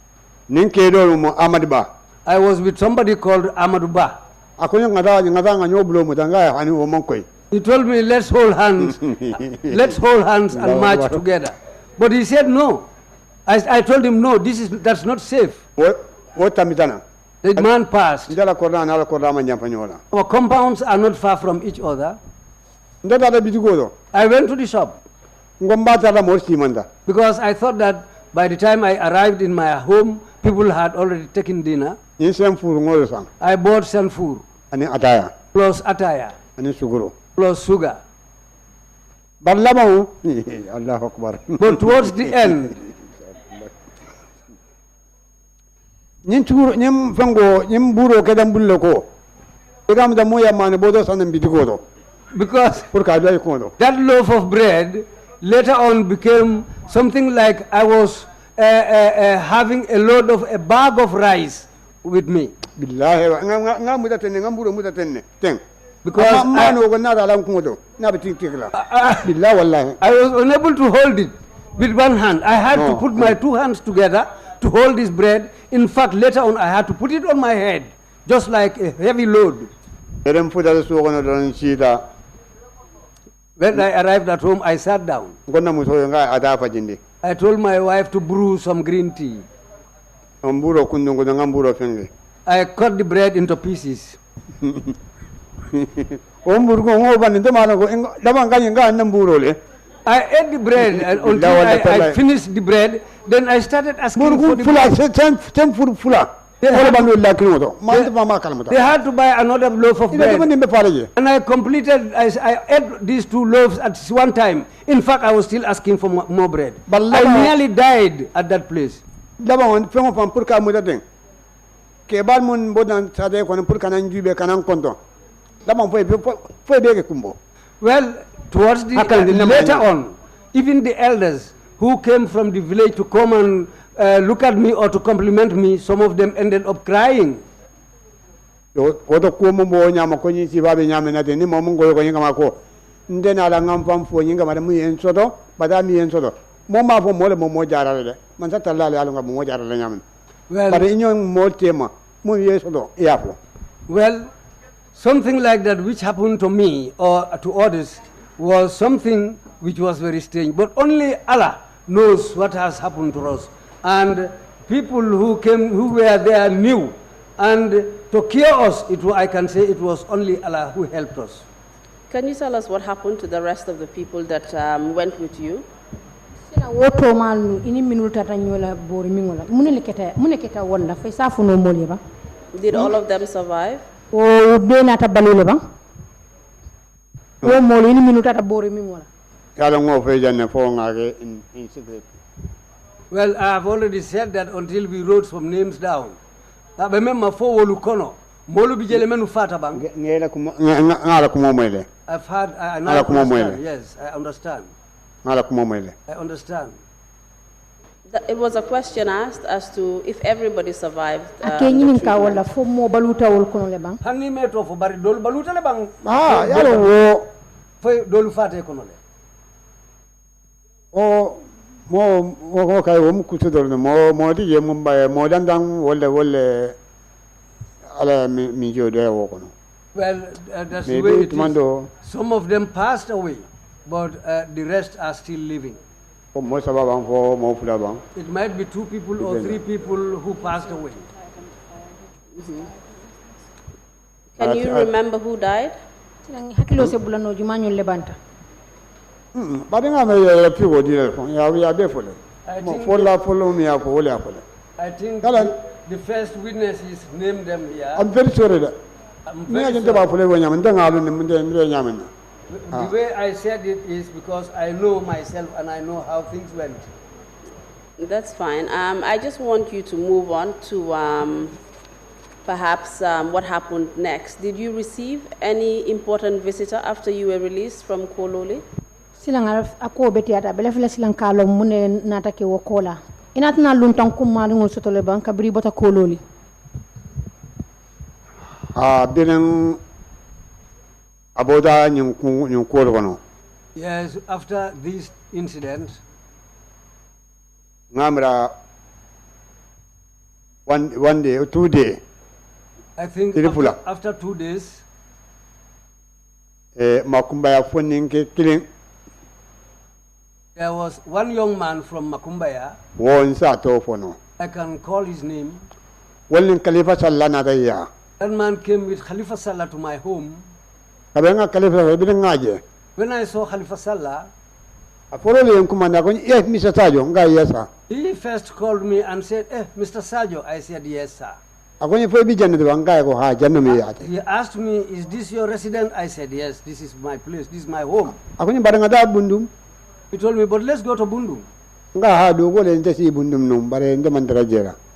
I was with somebody called Amaduba. He told me, let's hold hands, and march together. But he said no. I told him no, that's not safe. The man passed. Our compounds are not far from each other. I went to the shop because I thought that by the time I arrived in my home, people had already taken dinner. I bought sanfur plus attire plus sugar. But towards the end, because that loaf of bread later on became something like I was having a bag of rice with me. Because I was unable to hold it with one hand. I had to put my two hands together to hold this bread. In fact, later on, I had to put it on my head, just like a heavy load. When I arrived at home, I sat down. I told my wife to brew some green tea. I cut the bread into pieces. I ate the bread until I finished the bread. Then I started asking for the bread. They had to buy another loaf of bread. And I ate these two loaves at one time. In fact, I was still asking for more bread. I nearly died at that place. Well, towards the later on, even the elders who came from the village to come and look at me or to compliment me, some of them ended up crying. Woto kumo mo nyama ko ni si babe nyama na ni mo ngo ko nyama ko ndena la ngam pam fo nyinga ma mu yen soto bada mi yen soto mo ma fo mo le mo jarale de man sa talla le alu ngam mo jarale nyama but inyo mo tema mo ye soto ya fo. Well, something like that which happened to me or to others was something which was very strange, but only Allah knows what has happened to us, and people who were there knew, and to cure us, I can say it was only Allah who helped us. Can you tell us what happened to the rest of the people that went with you? Did all of them survive? Well, I have already said that until we wrote some names down. I remember for Wolukono, Molu bijele menu fata bang. I've had, I now understand. Yes, I understand. I understand. It was a question asked as to if everybody survived. Hangi meto fo bari dol baluta le bang. Ah, yalo wo. Fo dol fata kono le. Oh, mo kay wo mukuto dol mo di ye mumba mo dandang wolle ala mi jode wo kono. Well, that's the way it is. Some of them passed away, but the rest are still living. It might be 2 people or 3 people who passed away. Can you remember who died? I think the first witnesses named them here. I'm very sorry that. The way I said it is because I know myself and I know how things went. That's fine. I just want you to move on to perhaps what happened next. Did you receive any important visitor after you were released from Kololi? Silang ako betiata belefela silang kalo mune natake wokola. Inatna luntang kumali ngol sotole bang kabri bota Kololi. Yes, after this incident, one day or 2 days. I think after 2 days, there was one young man from Makumbaya. I can call his name. That man came with Khalifa Sallah to my home. When I saw Khalifa Sallah, he first called me and said, Mr. Sarjo. I said, yes, sir. He asked me, is this your residence? I said, yes, this is my place, this is my home. He told me, but let's go to Bundung.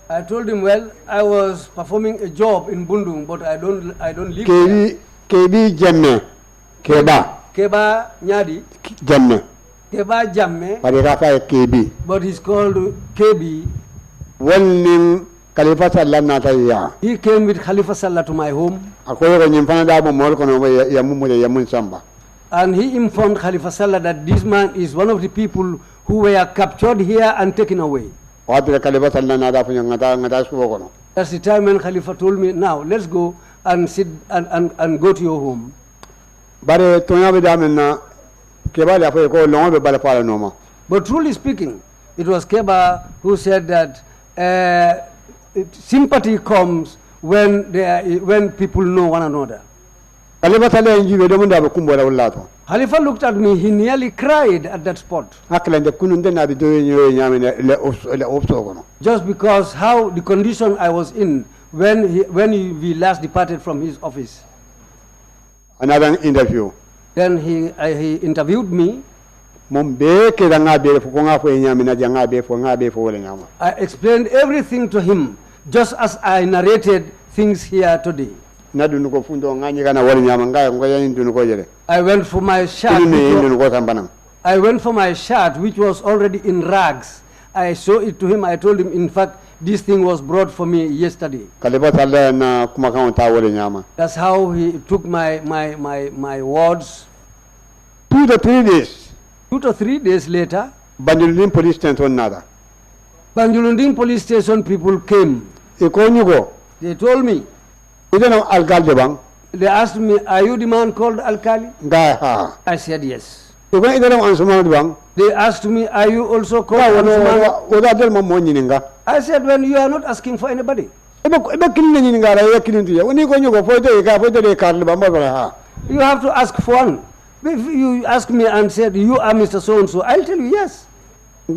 I told him, well, I was performing a job in Bundung, but I don't live there. Keba Nyadi. Jamme. Keba Jamme. But he's called KB. He came with Khalifa Sallah to my home. And he informed Khalifa Sallah that this man is one of the people who were captured here and taken away. That's the time when Khalifa told me, now let's go and sit and go to your home. But truly speaking, it was Keba who said that sympathy comes when people know one another. Khalifa looked at me, he nearly cried at that spot. Just because how the condition I was in when we last departed from his office. Another interview. Then he interviewed me. I explained everything to him, just as I narrated things here today. I went for my shirt. I went for my shirt, which was already in rags. I showed it to him. I told him, in fact, this thing was brought for me yesterday. That's how he took my words. 2 to 3 days. 2 to 3 days later, Banjulunding police station nada. Banjulunding police station people came. They told me. They asked me, are you the man called Alkali? I said yes. They asked me, are you also called Ansumana? I said, when you are not asking for anybody. You have to ask for one. If you ask me and said, you are Mr. So-and-so, I'll tell you yes. They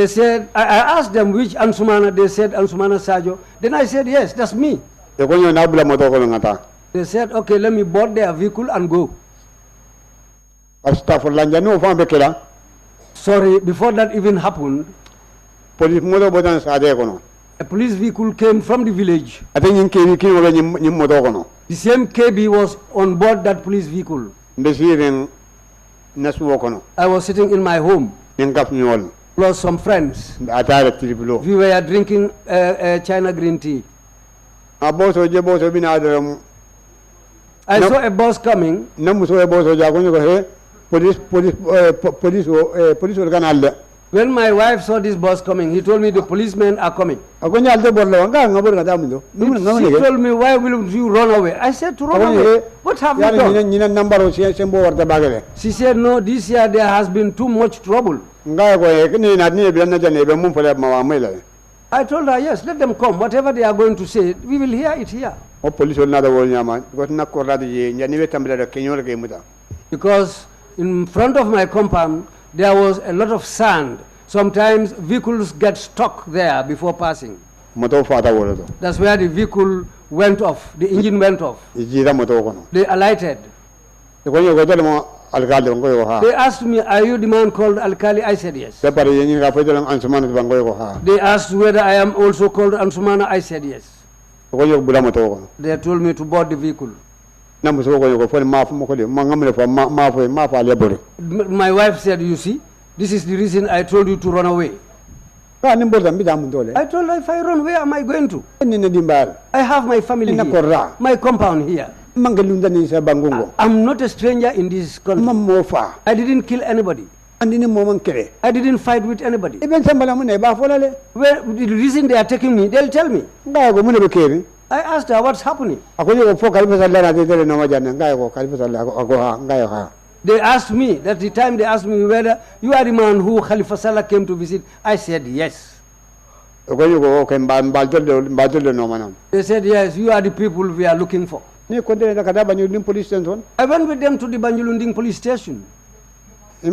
said, I asked them which Ansumana. They said Ansumana Sarjo. Then I said, yes, that's me. They said, okay, let me board their vehicle and go. Sorry, before that even happened, a police vehicle came from the village. The same KB was on board that police vehicle. I was sitting in my home plus some friends. We were drinking China green tea. I saw a bus coming. When my wife saw this bus coming, he told me the policemen are coming. She told me, why will you run away? I said, to run away? What have you done? She said, no, this year there has been too much trouble. I told her, yes, let them come. Whatever they are going to say, we will hear it here. Because in front of my compound, there was a lot of sand. Sometimes vehicles get stuck there before passing. That's where the vehicle went off, the engine went off. They alighted. They asked me, are you the man called Alkali? I said yes. They asked whether I am also called Ansumana. I said yes. They told me to board the vehicle. My wife said, you see, this is the reason I told you to run away. I told her, if I run, where am I going to? I have my family here, my compound here. I'm not a stranger in this country. I didn't kill anybody. I didn't fight with anybody. Where, the reason they are taking me, they'll tell me. I asked her, what's happening? They asked me, that's the time they asked me whether you are the man who Khalifa Sallah came to visit. I said yes. They said yes, you are the people we are looking for. I went with them to the Banjulunding police station. They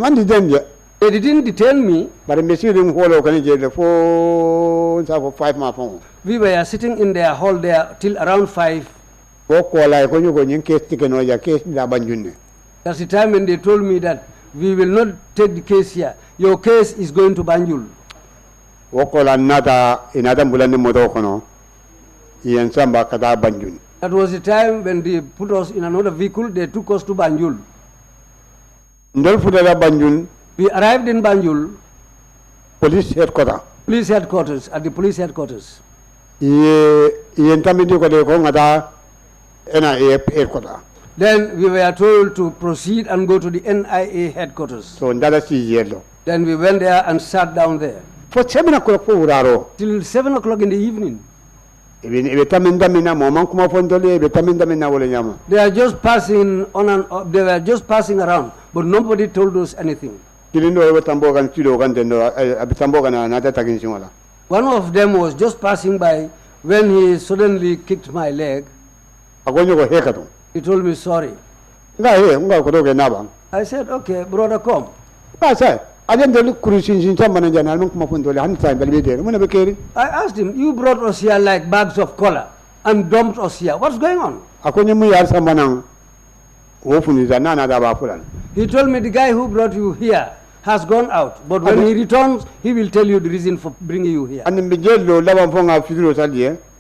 didn't detain me. We were sitting in their hall there till around 5. That's the time when they told me that we will not take the case here. Your case is going to Banjul. That was the time when they put us in another vehicle. They took us to Banjul. We arrived in Banjul. Police headquarters, at the police headquarters. Then we were told to proceed and go to the NIA headquarters. Then we went there and sat down there. For 7 o'clock, till 7 o'clock in the evening. They are just passing on and off. They were just passing around, but nobody told us anything. One of them was just passing by when he suddenly kicked my leg. He told me sorry. I said, okay, brother, come. I asked him, you brought us here like bags of cola and dumped us here. What's going on? He told me the guy who brought you here has gone out, but when he returns, he will tell you the reason for bringing you here.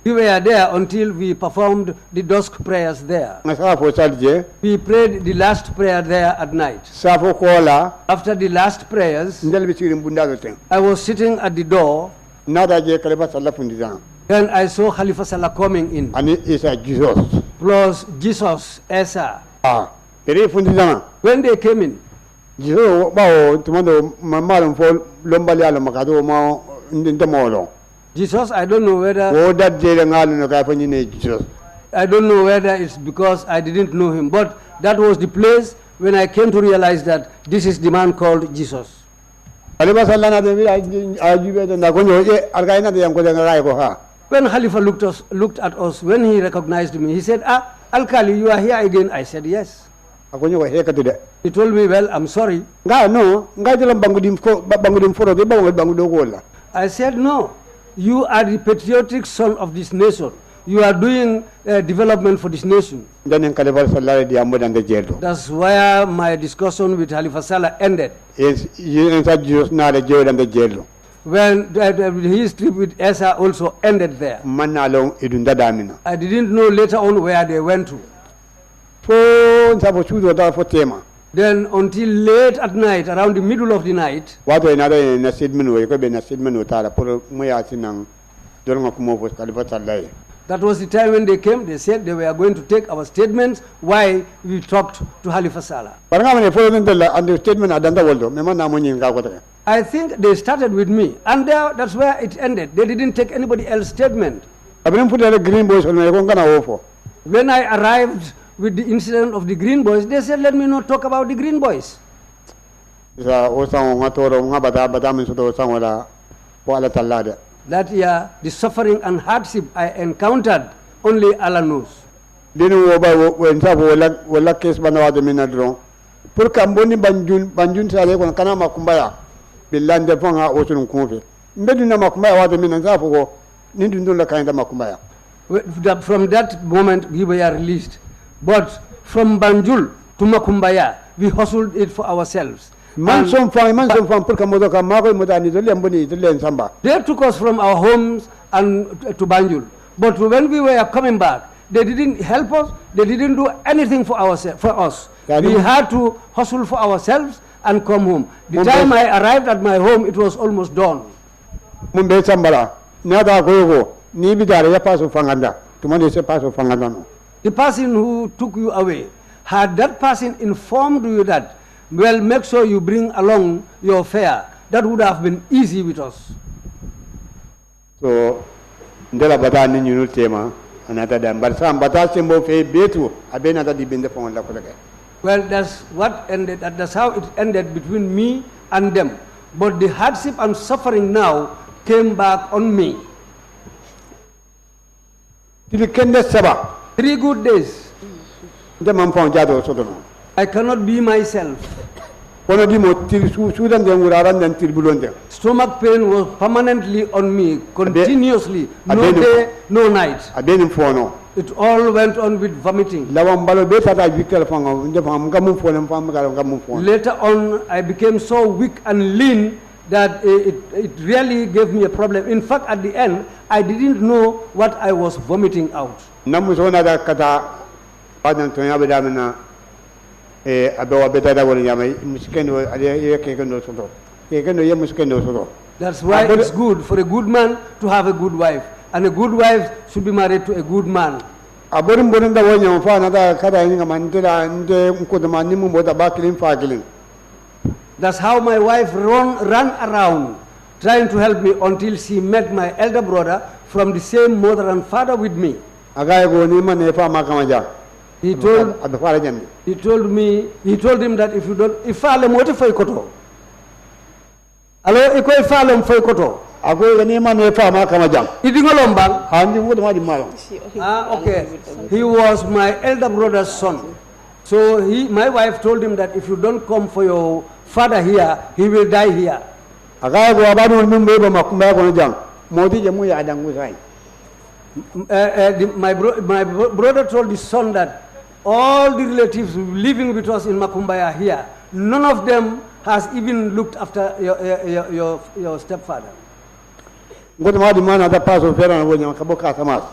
We were there until we performed the dusk prayers there. Ngasa fo salje. We prayed the last prayer there at night. Safo kola. After the last prayers, Ndel bi sirim bundalo ten. I was sitting at the door. Nada je Khalifa Sallah fundizan. Then I saw Khalifa Sallah coming in. Ani isa Jesus. Plus Jesus, Esa. Pere fundizan. When they came in, Jesus bao tumando mamalum fo lombali ala makado ma ndemolo. Jesus, I don't know whether I don't know whether it's because I didn't know him, but that was the place when I came to realize that this is the man called Jesus. When Khalifa looked at us, when he recognized me, he said, Al-Khali, you are here again. I said, yes. He told me, well, I'm sorry. I said, no. You are the patriotic son of this nation. You are doing development for this nation. That's where my discussion with Khalifa Sallah ended. When his trip with Esa also ended there. I didn't know later on where they went to. Then until late at night, around the middle of the night, that was the time when they came. They said they were going to take our statements why we talked to Khalifa Sallah. I think they started with me, and that's where it ended. They didn't take anybody else's statement. When I arrived with the incident of the Green Boys, they said, let me not talk about the Green Boys. That year, the suffering and hardship I encountered, only Allah knows. From that moment, we were released. But from Banjul to Makumbaya, we hustled it for ourselves. They took us from our homes and to Banjul. But when we were coming back, they didn't help us. They didn't do anything for us. We had to hustle for ourselves and come home. The time I arrived at my home, it was almost dawn. The person who took you away, had that person informed you that, well, make sure you bring along your fare, that would have been easy with us. So, ndela bata ni nyunu tema anata da barsa bata sembo fe betu abena da dibinde fon la ko dege. Well, that's what ended. That's how it ended between me and them. But the hardship and suffering now came back on me. 3 good days. I cannot be myself. Stomach pain was permanently on me, continuously, no day, no night. It all went on with vomiting. Later on, I became so weak and lean that it really gave me a problem. In fact, at the end, I didn't know what I was vomiting out. That's why it's good for a good man to have a good wife, and a good wife should be married to a good man. That's how my wife ran around trying to help me until she met my elder brother from the same mother and father with me. He told him that if you don't, if I am what if I koto, alo iko if I am for koto, okay. He was my elder brother's son. So my wife told him that if you don't come for your father here, he will die here. My brother told his son that all the relatives living with us in Makumbaya here, none of them has even looked after your stepfather. ngoto ma di mana da paso ferana wonya ka boka samas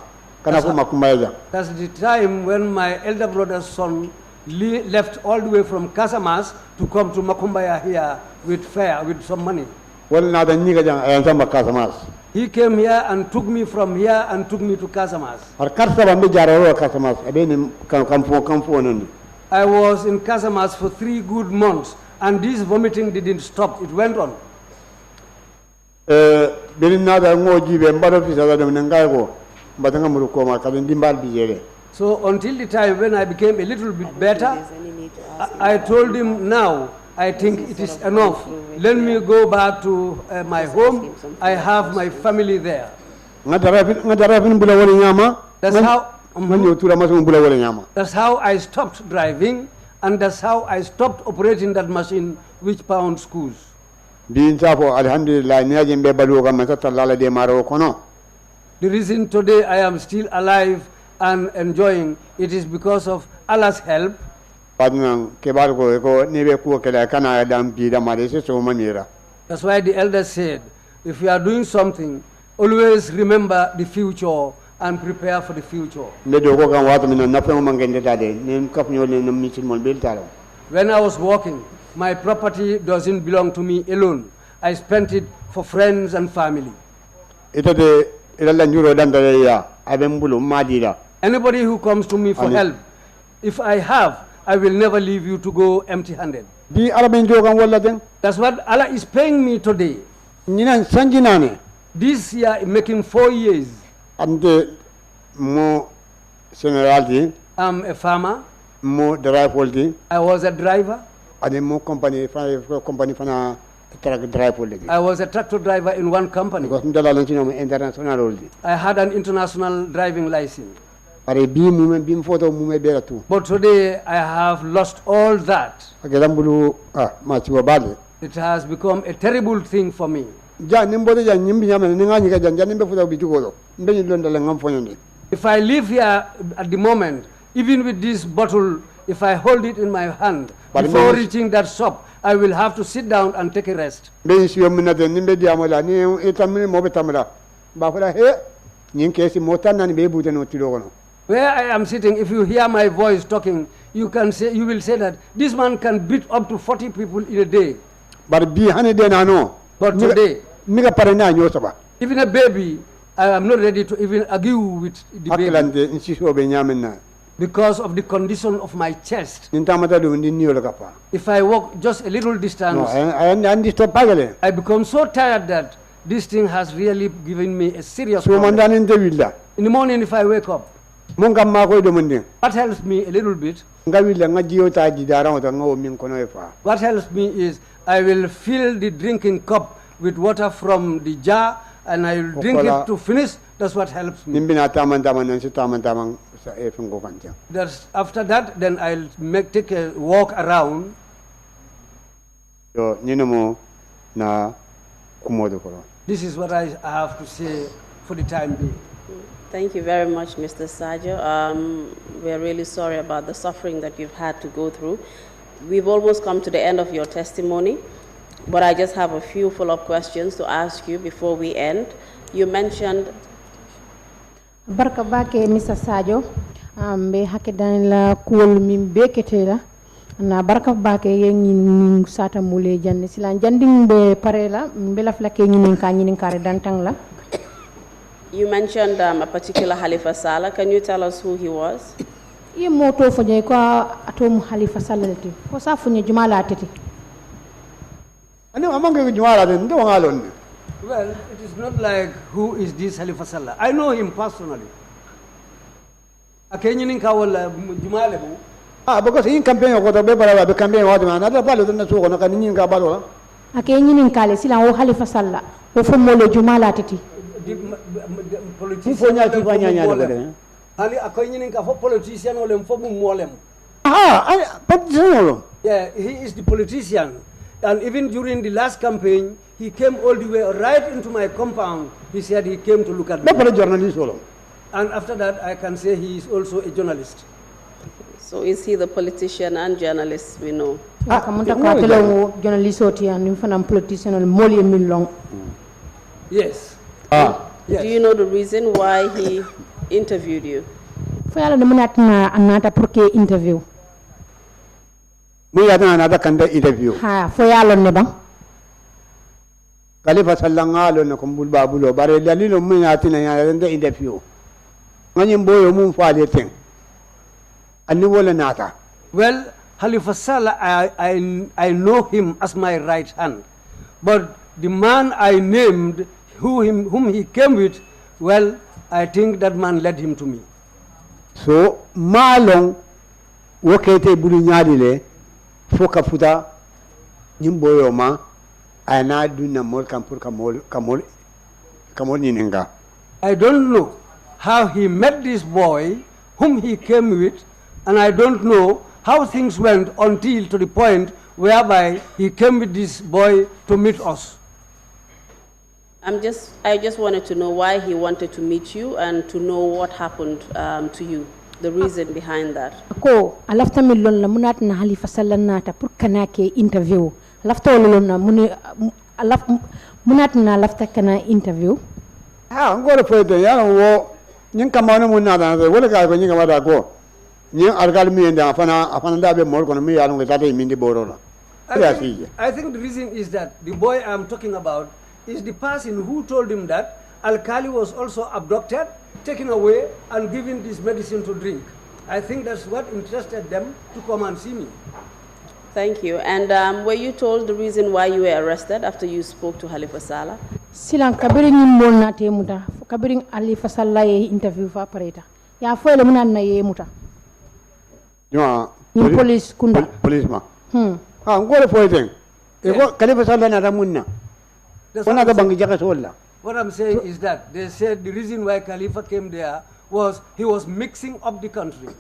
kana fu makumbaja. That's the time when my elder brother's son left all the way from Casamas to come to Makumbaya here with fare, with some money. Well, now the nigga Ansumana Casamas. He came here and took me from here and took me to Casamas. I was in Casamas for 3 good months, and this vomiting didn't stop. It went on. So until the time when I became a little bit better, I told him, now I think it is enough. Let me go back to my home. I have my family there. That's how I stopped driving, and that's how I stopped operating that machine which pound schools. The reason today I am still alive and enjoying it is because of Allah's help. That's why the elders said, if you are doing something, always remember the future and prepare for the future. When I was working, my property doesn't belong to me alone. I spent it for friends and family. Anybody who comes to me for help, if I have, I will never leave you to go empty-handed. That's what Allah is paying me today. This year, making 4 years. I'm a farmer. I was a driver. I was a tractor driver in one company. I had an international driving license. But today I have lost all that. It has become a terrible thing for me. If I live here at the moment, even with this bottle, if I hold it in my hand, before reaching that shop, I will have to sit down and take a rest. Where I am sitting, if you hear my voice talking, you will say that this man can beat up to 40 people in a day. But today, even a baby, I am not ready to even argue with the baby because of the condition of my chest. If I walk just a little distance, I become so tired that this thing has really given me a serious problem. In the morning, if I wake up, what helps me a little bit, what helps me is I will fill the drinking cup with water from the jar and I will drink it to finish. That's what helps me. After that, then I'll take a walk around. This is what I have to say for the time being. Thank you very much, Mr. Sarjo. We're really sorry about the suffering that you've had to go through. We've almost come to the end of your testimony, but I just have a few follow-up questions to ask you before we end. You mentioned... Barka bake Mr. Sarjo, be hakidan la kuol min beketela na barka bake yen sata mule janne silan janding be parela be flake nyinin ka nyinin kare dantang la. You mentioned a particular Halifa Sallah. Can you tell us who he was? Ye moto fonye ko atom Halifa Sallah ti. Ko sa fonye jumala tete. Well, it is not like who is this Halifa Sallah. I know him personally. Because in campaign ko to be bara be campaign wa ma na da palo na so ko na kan nin ka balo. Akenyinin kale sila o Halifa Sallah. O fo molo jumala tete. Politician yeah, he is the politician, and even during the last campaign he came all the way right into my compound. He said he came to look at me. And after that I can say he is also a journalist. So is he the politician and journalist we know? Yes. Do you know the reason why he interviewed you? Fo yalla dama natna anata pour que interview. Mu ya tana nata kanda interview. Ha fo yalla ne bang. Khalifa sallangalo na kumbul babulo bare dalilo mu ya tina ya nda interview. Ngani mboyo mu faale ten. Ani wala nata. Well, Khalifa Sallah, I know him as my right hand. But the man I named, whom he came with, well, I think that man led him to me. So, malong wokete bulu nyadi le foka futa nyimboyo ma ana dunna mol kampur kamol ninenga. I don't know how he met this boy whom he came with, and I don't know how things went until to the point whereby he came with this boy to meet us. I just wanted to know why he wanted to meet you and to know what happened to you, the reason behind that. Ko alafta mi lon la munat na Halifa Sallah nata pour kana ke interview. Alafta lon na munat na alafta kana interview. Ngoro foyto ya wo nyin kamano munna da wala ka ko nyin kamada ko. Nyin argal mi enda afana da be mol kono mi yalon ta de mindi borolo. I think the reason is that the boy I'm talking about is the person who told him that Al-Khali was also abducted, taken away, and given this medicine to drink. I think that's what interested them to come and see me. Thank you. And were you told the reason why you were arrested after you spoke to Khalifa Sallah? Silang kabiring mol na te muta. Kabiring Khalifa Sallah ye interview fa pareta. Ya fo le munan na ye muta. Yo, police kunda. Police ma. Ngoro foyto. Ego Khalifa Sallah na ramunna. What I'm saying is that they said the reason why Khalifa came there was he was mixing up the country.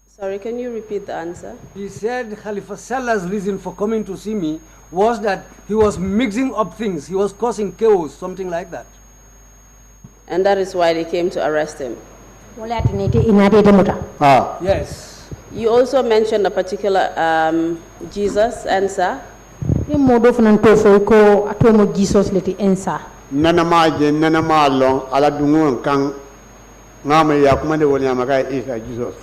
Sorry, can you repeat the answer? He said Khalifa Salah's reason for coming to see me was that he was mixing up things. He was causing chaos, something like that. And that is why they came to arrest him? Yes. You also mentioned a particular Jesus, Ensa. Jesus leti Ensa. Nana ma long ala dungon kang ngama ya kuma de woni amaka Isa Jesus.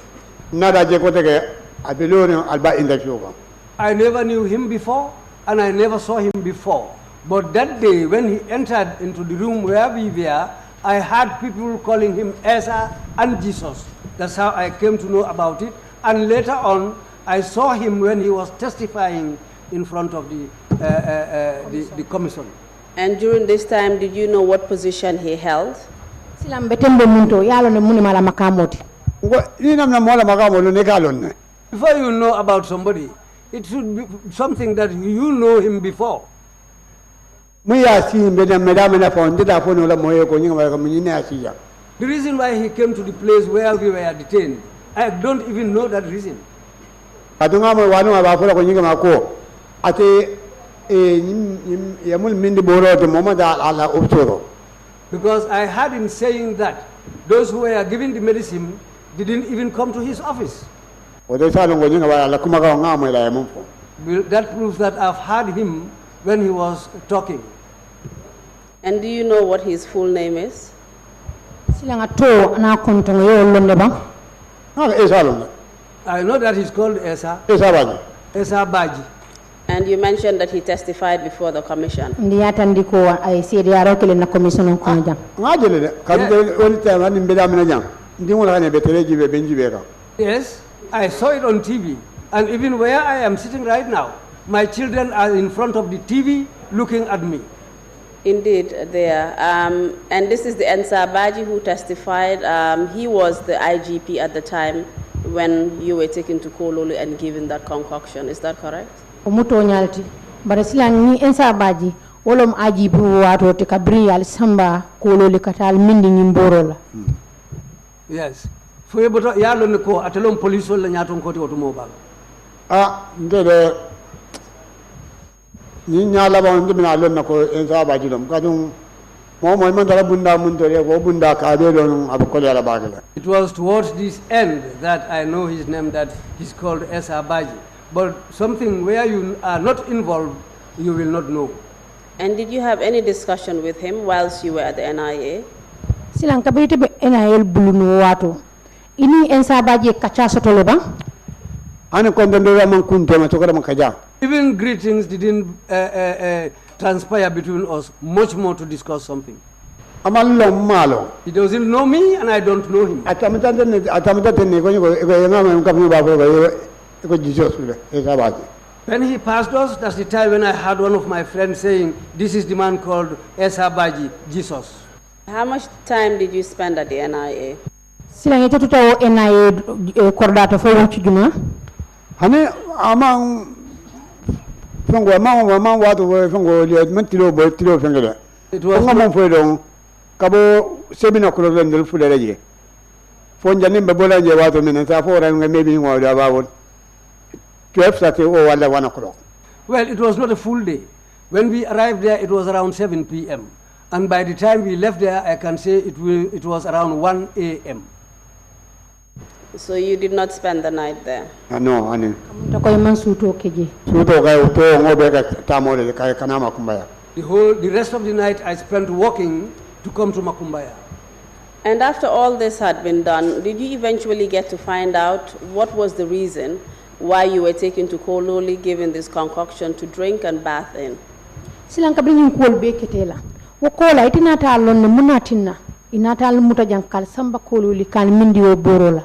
Nada je ko tege abelori alba interview ba. I never knew him before and I never saw him before. But that day when he entered into the room where we were, I heard people calling him Esa and Jesus. That's how I came to know about it. And later on, I saw him when he was testifying in front of the commission. And during this time, did you know what position he held? Before you know about somebody, it should be something that you know him before. The reason why he came to the place where we were detained, I don't even know that reason. Because I heard him saying that those who were giving the medicine didn't even come to his office. That proves that I've heard him when he was talking. And do you know what his full name is? I know that he's called Esa. Esa Baji. And you mentioned that he testified before the commission. Yes, I saw it on TV. And even where I am sitting right now, my children are in front of the TV looking at me. Indeed, there. And this is the Ensa Baji who testified. He was the IGP at the time when you were taken to Kololi and given that concoction. Is that correct? Ensa Baji, olom IGP wato te kabri al samba Kololi katal minding imborola. Yes. Fuye boto yalo niko atelom police la nyaton koti automobile. Ndede ni nyala ba ndi mina lon nako Ensa Baji dum kadum mo mandala bunda mundore go bunda ka be don abukole ala bagala. It was towards this end that I know his name, that he's called Esa Baji. But something where you are not involved, you will not know. And did you have any discussion with him whilst you were at the NIA? Silang kabite be NIL bulunu wato. Ini ensa baje kacha soto leba. Ana kondondora man kunte ma tokora man kaja. Even greetings didn't transpire between us, much more to discuss something. Amallo malo. He doesn't know me and I don't know him. Atamata tenne ko ngama kapni babo ko Jesus le esa baje. When he passed us, that's the time when I heard one of my friends saying, this is the man called Esa Baji, Jesus. How much time did you spend at the NIA? Silang ito tuto NIA kordato fo wuci juma. Hane amang fongo amang watu fongo le mentilo bo tilo fengele. It was ngam fo don kabo sebina ko len del fulere je. Fo njani be bola je watu minen sa fo ran maybe ngo da bawon. 12:30 or 1 o'clock. Well, it was not a full day. When we arrived there, it was around 7 p.m. And by the time we left there, I can say it was around 1 a.m. So you did not spend the night there? No, honey. Takoy man suto keje. Suto kay to ngobe ka tamole kay kanama kumbaya. The rest of the night I spent walking to come to Makumbaya. And after all this had been done, did you eventually get to find out what was the reason why you were taken to Kololi, given this concoction to drink and bath in? Silang kabring kol be ketela. Wo kola itinata alon ne munatinna. Inata al mutajang kal samba Kololi kan mindi wo borola.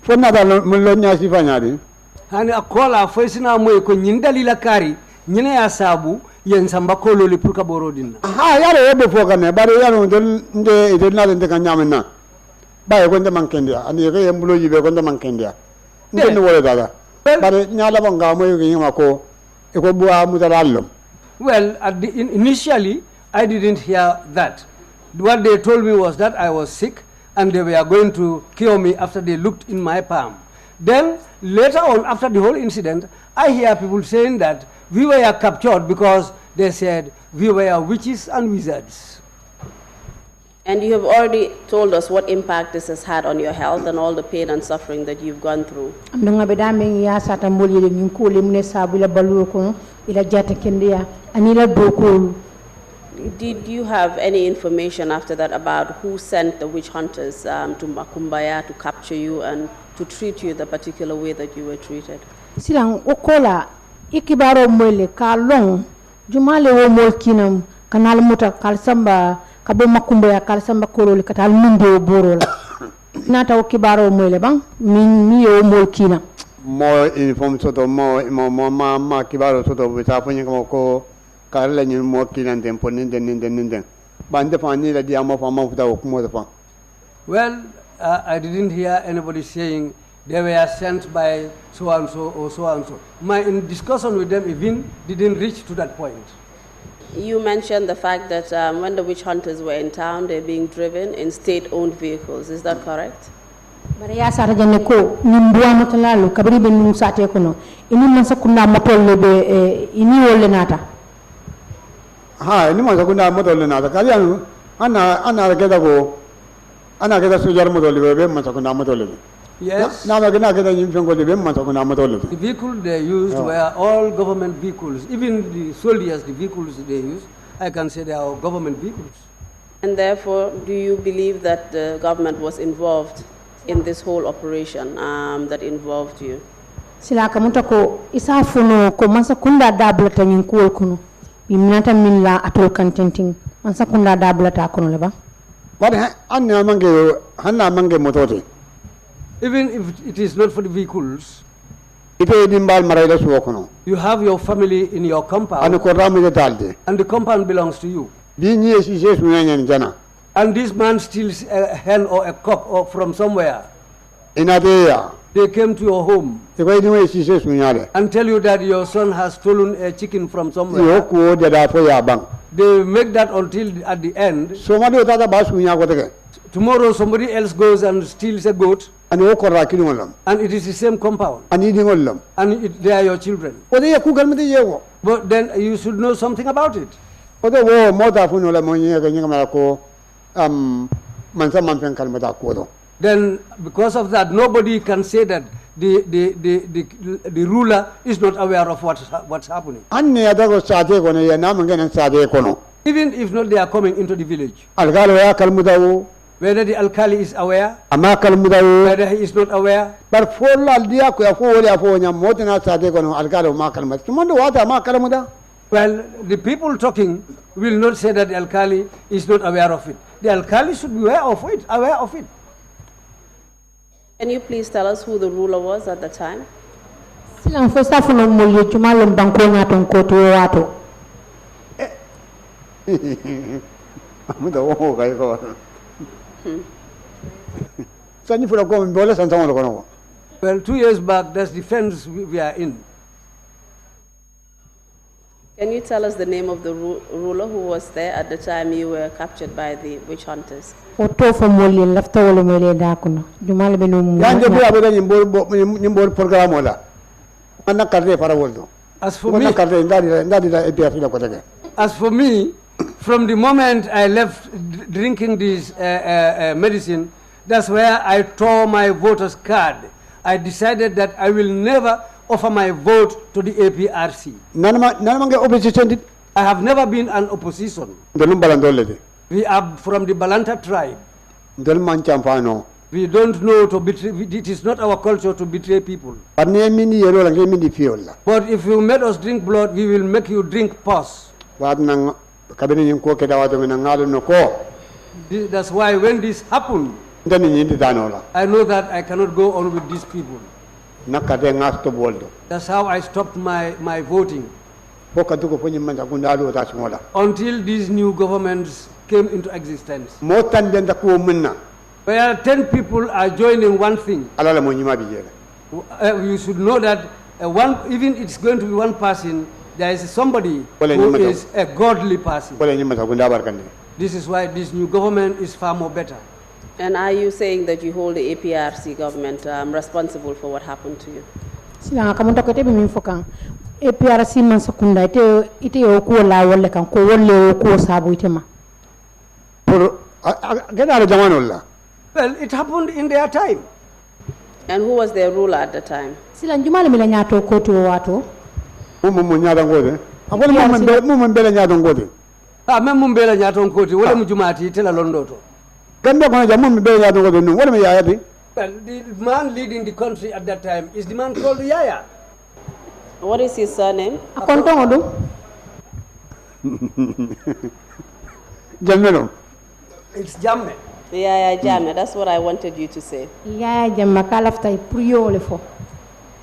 Fonna da lo nya si fanyadi. Hani akola foisina moy ko nyindali la kari nyine ya sabu yen samba Kololi pour ka borodinna. Ha yaro yebe foka ne bare yaro nde na de kan nyamenna. Baye ko nde mankendia ani ko yembulo yibe ko nde mankendia. Nde wala dada. Bare nyala banga moy ko yima ko e ko buwa mutalallum. Well, initially, I didn't hear that. What they told me was that I was sick and they were going to cure me after they looked in my palm. Then, later on, after the whole incident, I hear people saying that we were captured because they said we were witches and wizards. And you have already told us what impact this has had on your health and all the pain and suffering that you've gone through. Did you have any information after that about who sent the witch hunters to Makumbaya to capture you and to treat you the particular way that you were treated? Silang okola ikibaro mwele ka long jumale wo molkinam kanal muta kalsamba kabo Makumbaya kalsamba Kololi katal minde borola nata okibaro mwele bang mi yo molkina mo inform soto mo ma kibaro soto bita ponye ko karla ni mo kinan tempo ninden bande fani la diamo fama futa okumo da fa. Well, I didn't hear anybody saying they were sent by so and so or so and so. My discussion with them even didn't reach to that point. You mentioned the fact that when the witch hunters were in town, they're being driven in state-owned vehicles. Is that correct? Baraya sara janne ko nimbuwa motalalu kabri ben musate kono ini mansa kunna motolle be ini wolle nata. Ha ini mansa kunna motolle nata kali ana keda sujar motolle be mansa kunna motolle. Yes. The vehicle they used were all government vehicles. Even the soldiers, the vehicles they used, I can say they are government vehicles. And therefore, do you believe that the government was involved in this whole operation that involved you? Sila kamuta ko isa funo ko mansa kunda dabla tanyin kuol kuno. Bimnata minla atol contenting. Mansa kunda dabla ta kuno leba. But hanna mange mototi. Even if it is not for the vehicles, you have your family in your compound, and the compound belongs to you. And this man steals a hen or a cock or from somewhere. They came to your home and tell you that your son has stolen a chicken from somewhere. They make that until at the end. Tomorrow somebody else goes and steals a goat. And it is the same compound. And they are your children. But then you should know something about it. Then because of that, nobody can say that the ruler is not aware of what's happening. Anne adago sate kono ya namangena sate kono. Even if not they are coming into the village. Algalo ya kalmudawo. Whether the alkali is aware, Ama kalmudawo. whether he is not aware. But for aldia ko ya ko wole afo nya motina sate kono algalo ma kalmud. Tumondo wata ma kalmuda. Well, the people talking will not say that the alkali is not aware of it. The alkali should be aware of it. Can you please tell us who the ruler was at the time? Silang fosta funo mulye chuma lombangko ngaton koto wato. Amuda wo kai ko. Sani fura ko mbola santawo kono. Well, 2 years back, that's the fence we are in. Can you tell us the name of the ruler who was there at the time you were captured by the witch hunters? Oto fo mulye lafta wolo mele da kuno. Jumal be no mu. Yanje bu abeda nyimbol program wala. Anna karde para woldo. As for me, as for me, from the moment I left drinking this medicine, that's where I tore my voter's card. I decided that I will never offer my vote to the APRC. I have never been an opposition. We are from the Balanta tribe. We don't know to betray. It is not our culture to betray people. But if you made us drink blood, we will make you drink pus. That's why when this happened, I know that I cannot go on with these people. That's how I stopped my voting. Until these new governments came into existence. Where 10 people are joining one thing, you should know that even it's going to be one person, there is somebody who is a godly person. This is why this new government is far more better. And are you saying that you hold the APRC government responsible for what happened to you? Sila kamunta ko tebe min fokan APRC man sakunda ite o ko la wolle kan ko wolle o ko sabu itema. Well, it happened in their time. And who was their ruler at the time? Sila njumale mila nyato ko to wato. Mumu nyada ngode. Abone mumu mbele nyada ngode. Memu mbele nyato ngode wala mujumati tela londoto. Well, the man leading the country at that time is the man called Yaya. What is his surname? Jammer. It's Jamme. Yaya Jamme. That's what I wanted you to say. Yaya Jamme kalafta priole fo.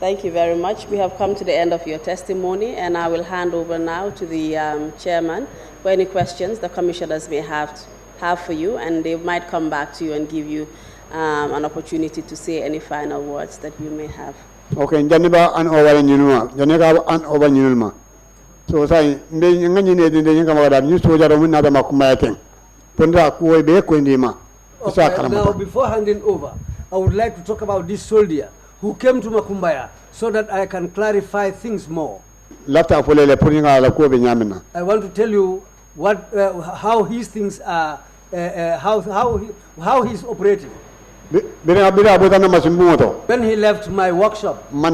Thank you very much. We have come to the end of your testimony, and I will hand over now to the chairman for any questions the commissioners may have for you, and they might come back to you and give you an opportunity to say any final words that you may have. Okay, Janiba an over Janega an over Nulma. So say ngani ne de nyanga wada ni soja ro munna da makuma yaten. Punda ku be ko ndima. Okay, now before handing over, I would like to talk about this soldier who came to Makumbaya so that I can clarify things more. I want to tell you what how his things are how he's operating. When he left my workshop, I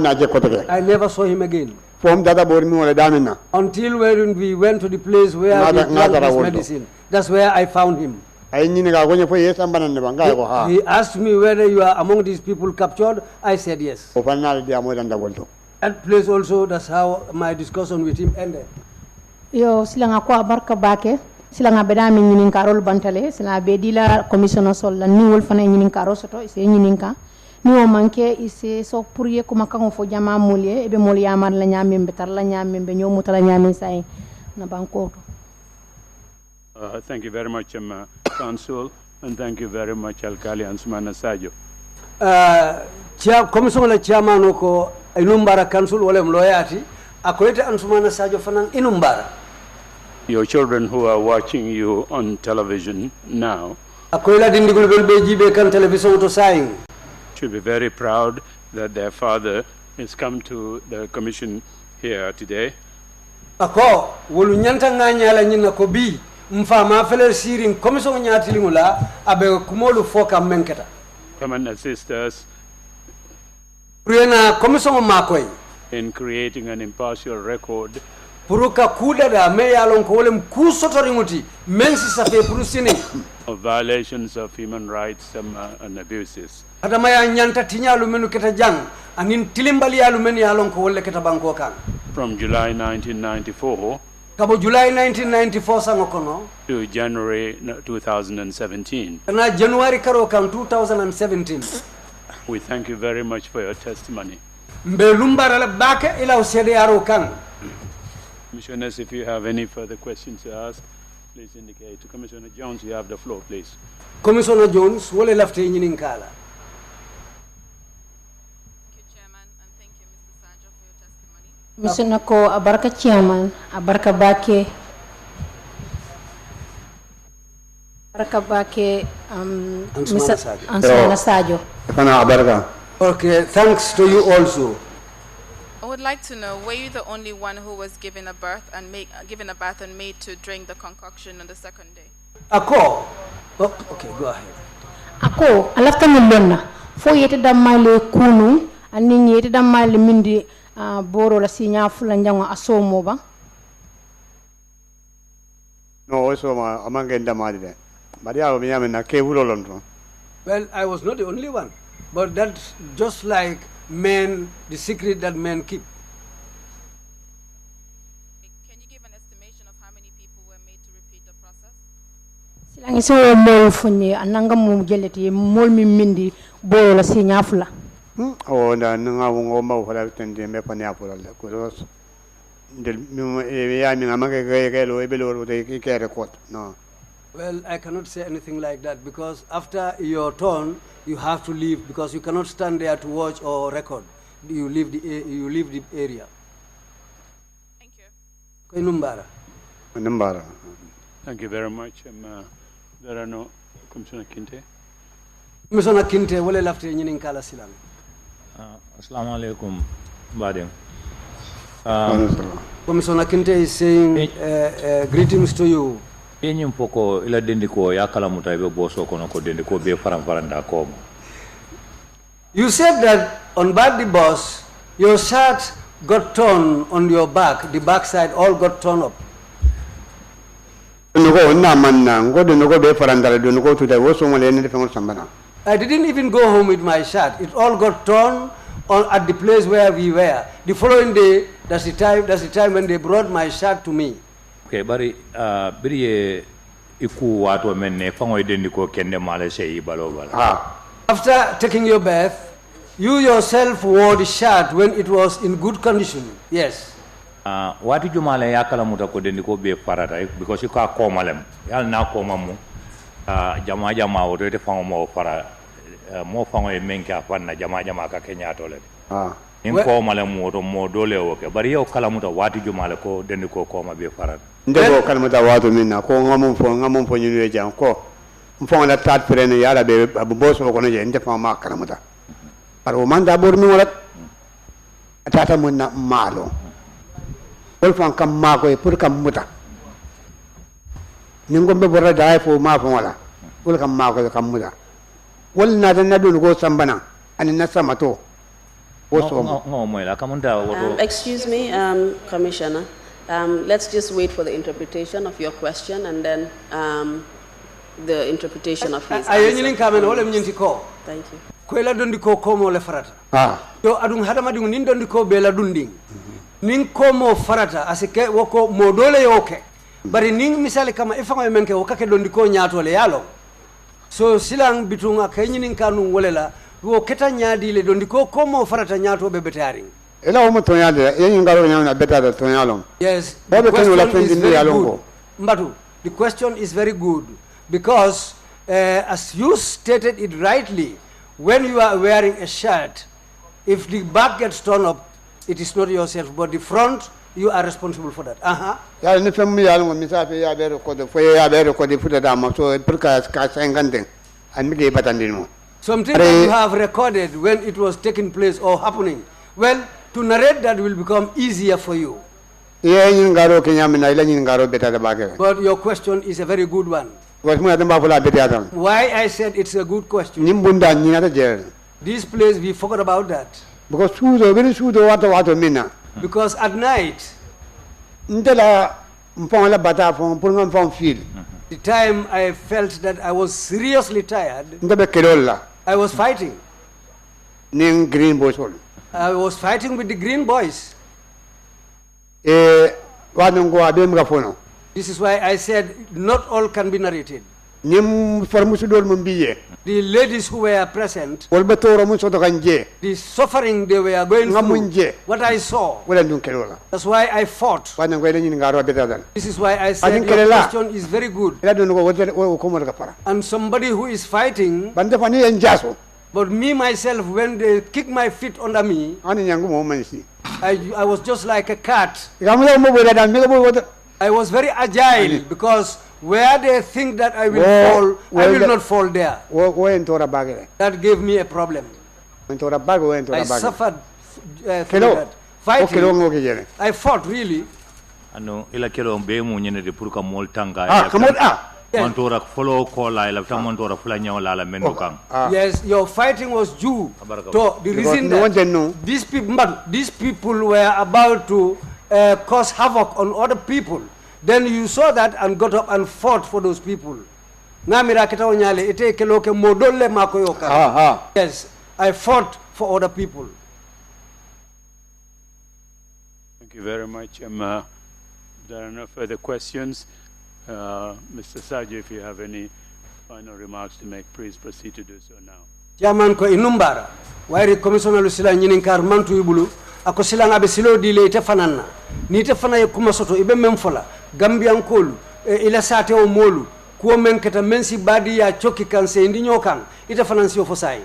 never saw him again. Until when we went to the place where we drank his medicine. That's where I found him. He asked me whether you are among these people captured. I said yes. That place also, that's how my discussion with him ended. Yo silanga ko barka bake silanga beda mi nyinin karol bantale sila bedila commissioner sol la niwol fana nyinin karo soto ise nyinin ka ni o manke ise so pourrier ko makango fo jama molye ebe mol yamar la nyamem betar la nyamem be nyomuta la nyamem say na banko. Thank you very much, Council, and thank you very much, Alkali Ansumana Sarjo. Commissioner chairman ko inumbara council wala mloyati akoyete Ansumana Sarjo fanan inumbara. Your children who are watching you on television now should be very proud that their father has come to the commission here today. Ako wolu nyanta nganyala nyina ko bi mfama fele sirin commission nyatilingula abe kumolu foka menketa. Come and assist us Purena commission makoy. In creating an impartial record Puruka kuda da me yalon ko wolem ku sotorimuti men si safe purusini. of violations of human rights and abuses. Adama ya nyanta tinyalu menu keta jang anin tilimbali yalu men yalon ko wolle keta banko kan. From July 1994 Kabo July 1994 sango kono to January 2017. na January karo kan 2017. We thank you very much for your testimony. Mbe lumbara la bake ila usede yaro kan. Commissioners, if you have any further questions to ask, please indicate. To Commissioner Jones, you have the floor, please. Commissioner Jones wole lafte nyinin kala. Thank you, Chairman, and thank you, Mr. Sarjo, for your testimony. Misina ko abarka chairman, abarka bake. Abarka bake Ansumana Sarjo. Ansumana Sarjo. Kana abarka. Okay, thanks to you also. I would like to know, were you the only one who was given a bath and made to drink the concoction on the second day? Ako. Oh, okay, go ahead. Ako alafta milonna fo yete damale kunu ani yete damale mindi boro la sinya fula njango asomo ba. No, so ma amangenda madide. Maria o miyame na kebulo lonto. Well, I was not the only one, but that's just like men, the secret that men keep. Can you give an estimation of how many people were made to repeat the process? Silangi so mol fonye ananga mu geleti mol mi mindi boro la sinya fula. O na nga ngo ma fala tende me pa nya fala ko ros. Del mi ya mi ngamake ke lo ebelo de ke record. No. Well, I cannot say anything like that because after your turn, you have to leave because you cannot stand there to watch or record. You leave the area. Thank you. Numbara. Numbara. Thank you very much. There are no Commissioner Kinte. Commissioner Kinte, wale lafte nyinin kala silang. Assalamu alaikum, Badem. Commissioner Kinte is saying greetings to you. Enyim poko ila dendiko ya kala mutaibe boso kono ko dendiko be faran ko. You said that on board the bus, your shirt got torn on your back, the back side all got torn up. I didn't even go home with my shirt. It all got torn at the place where we were. The following day, that's the time when they brought my shirt to me. Okay, bari biri iku watu menne fango dendiko kende male sei balobala. After taking your bath, you yourself wore the shirt when it was in good condition. Yes. Wati jumale ya kala muta ko dendiko be farata because you ka komalem. Yal na komamu jama woto te fango mo fara mo fango e menke afanna jama ka kenya tole. In komalem woto mo dole woke. Bari yo kala muta wati jumale ko dendiko koma be farata. Ndego kala muta watu minna ko ngamum fo nyuwe jam ko. Mfong la tat prene yala be boso ko ne je nte fama kala muta. Paro manda bor mi wala atata munna malo. Wol fan kam ma ko pour kam muta. Ningo be borra dai fo ma fo wala. Wol kam ma ko kam muta. Wol na da nadu go sambana ani na samato. Excuse me, Commissioner. Let's just wait for the interpretation of your question and then the interpretation of his answer. Thank you. Kwela dondi ko komo le farata. Yo adung hadama dung nin dondi ko bela dunding. Nin komo farata asike woko modole yoke. Bari ning misali kama ifanga menke wakake dondi ko nyato le yalo. So silang bitunga kanyinin kanu wolela wo keta nyadi le dondi ko komo farata nyato be betaring. Ela o moto yade yen ngaro nyana betata to nyalong. Yes. The question is very good because as you stated it rightly, when you are wearing a shirt, if the back gets torn up, it is not yourself, but the front, you are responsible for that. Ya ni fami ya ngo misafe ya bere ko de fo ya bere ko de futa da ma so perka ka sengante an mi de batandino. Something that you have recorded when it was taking place or happening. Well, to narrate that will become easier for you. But your question is a very good one. Why I said it's a good question. This place, we forgot about that. because suudo biri suudo wato minna Because at night, ntela mpon la bata fon pour ngam fon fil the time I felt that I was seriously tired, ndabe kelol la I was fighting. ning green boys hol I was fighting with the green boys. wadon go abe mga fono This is why I said not all can be narrated. nim formusu dol mum biye The ladies who were present, wol be toro mun soto kanje the suffering they were going ngamunje through, what I saw, wala dun kelola that's why I fought. wadon go ni ngaro be dadal This is why I said Adin your kelela. question is very good. ila don go wote ko mo ka para And somebody who is fighting, bande fani en jaso but me myself, when they kick my feet under me, ani nyangu mo mansi I was just like a cat. igamulo mo bo dadal me bo wote I was very agile because where they think that I will fall, I will not fall there. wo en tora bagere That gave me a problem. en tora bago wo en tora I bagere suffered through kelo that. o kelo Fighting, ngo ke jere I fought really. ano ila kelo be mu nyene de pour ka mol tanga kamot Yes. mantora follow ko la ila tam mantora fula nyaw la menu kan Yes, your fighting was due Abaraka. to the reason no one that know these people were about to cause havoc on other people. Then you saw that and got up and fought for those people. Namira kita onyale ite keloke modolle makoyoka. Yes, I fought for other people. Thank you very much. There are no further questions. Mr. Sarjo, if you have any final remarks to make, please proceed to do so now. Chairman ko inumbara wairi commissioner lu sila nyinin kar mantu ibulu ako sila ngabe silo dile ite fanana ni ite fana kuma soto ibe memfola gambian kolu ila sate o molu ko men keta mensi badi ya choki kan se ndi nyokan ite fanansi o fosai.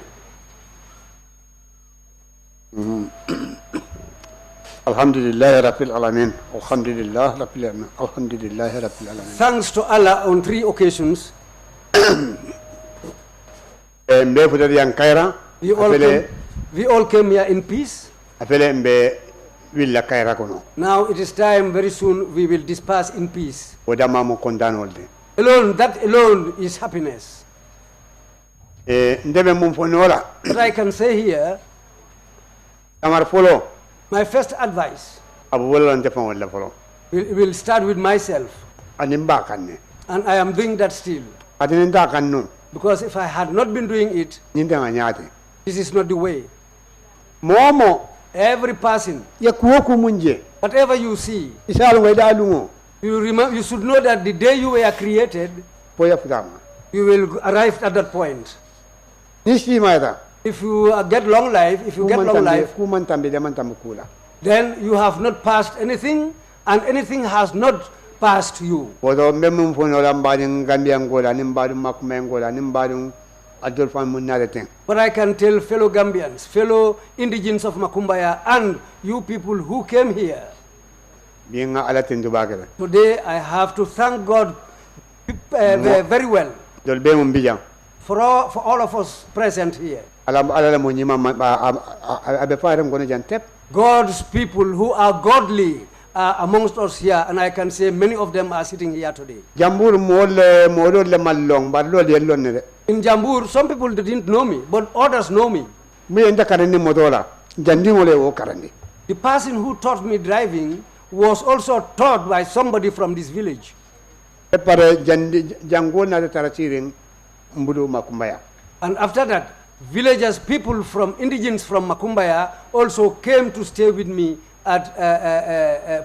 Alhamdulillah rabbil alamin alhamdulillah rabbil alamin alhamdulillah rabbil alamin Thanks to Allah on 3 occasions. mbe futa yang kaira We all came here in peace. afele mbe willa kaira kono Now it is time, very soon we will disperse in peace. wodama mo kondanolde That alone is happiness. ndebe mum fonola What I can say here, amar folo my first advice abu wala nte fon wala folo will start with myself. animba kanne And I am doing that still. adinen ta kanno Because if I had not been doing it, ninte nganyate this is not the way. momo Every person, ye kuoku munje whatever you see, isalu ngeda lungo you should know that the day you were created, poya futama you will arrive at that point. nishi maida If you get long life, kuman tambe de man tamkula then you have not passed anything, and anything has not passed you. wodo memum fonola mbadin gambian gola nimbadum makumen gola nimbadum adol fam munade ten But I can tell fellow Gambians, fellow indigents of Makumbaya, and you people who came here, binga alatin dubagere today I have to thank God very well dol be mum bijam for all of us present here. ala mo nyima abe faram gono jantep God's people who are godly are amongst us here, and I can say many of them are sitting here today. Jambur modo le mallong barlo le lonne In Jambur, some people didn't know me, but others know me. mi enda karani modola jandi mole wo karani The person who taught me driving was also taught by somebody from this village. e pare jandi jango na taratirin mbudu makumbaya And after that, villagers, people from indigents from Makumbaya also came to stay with me at,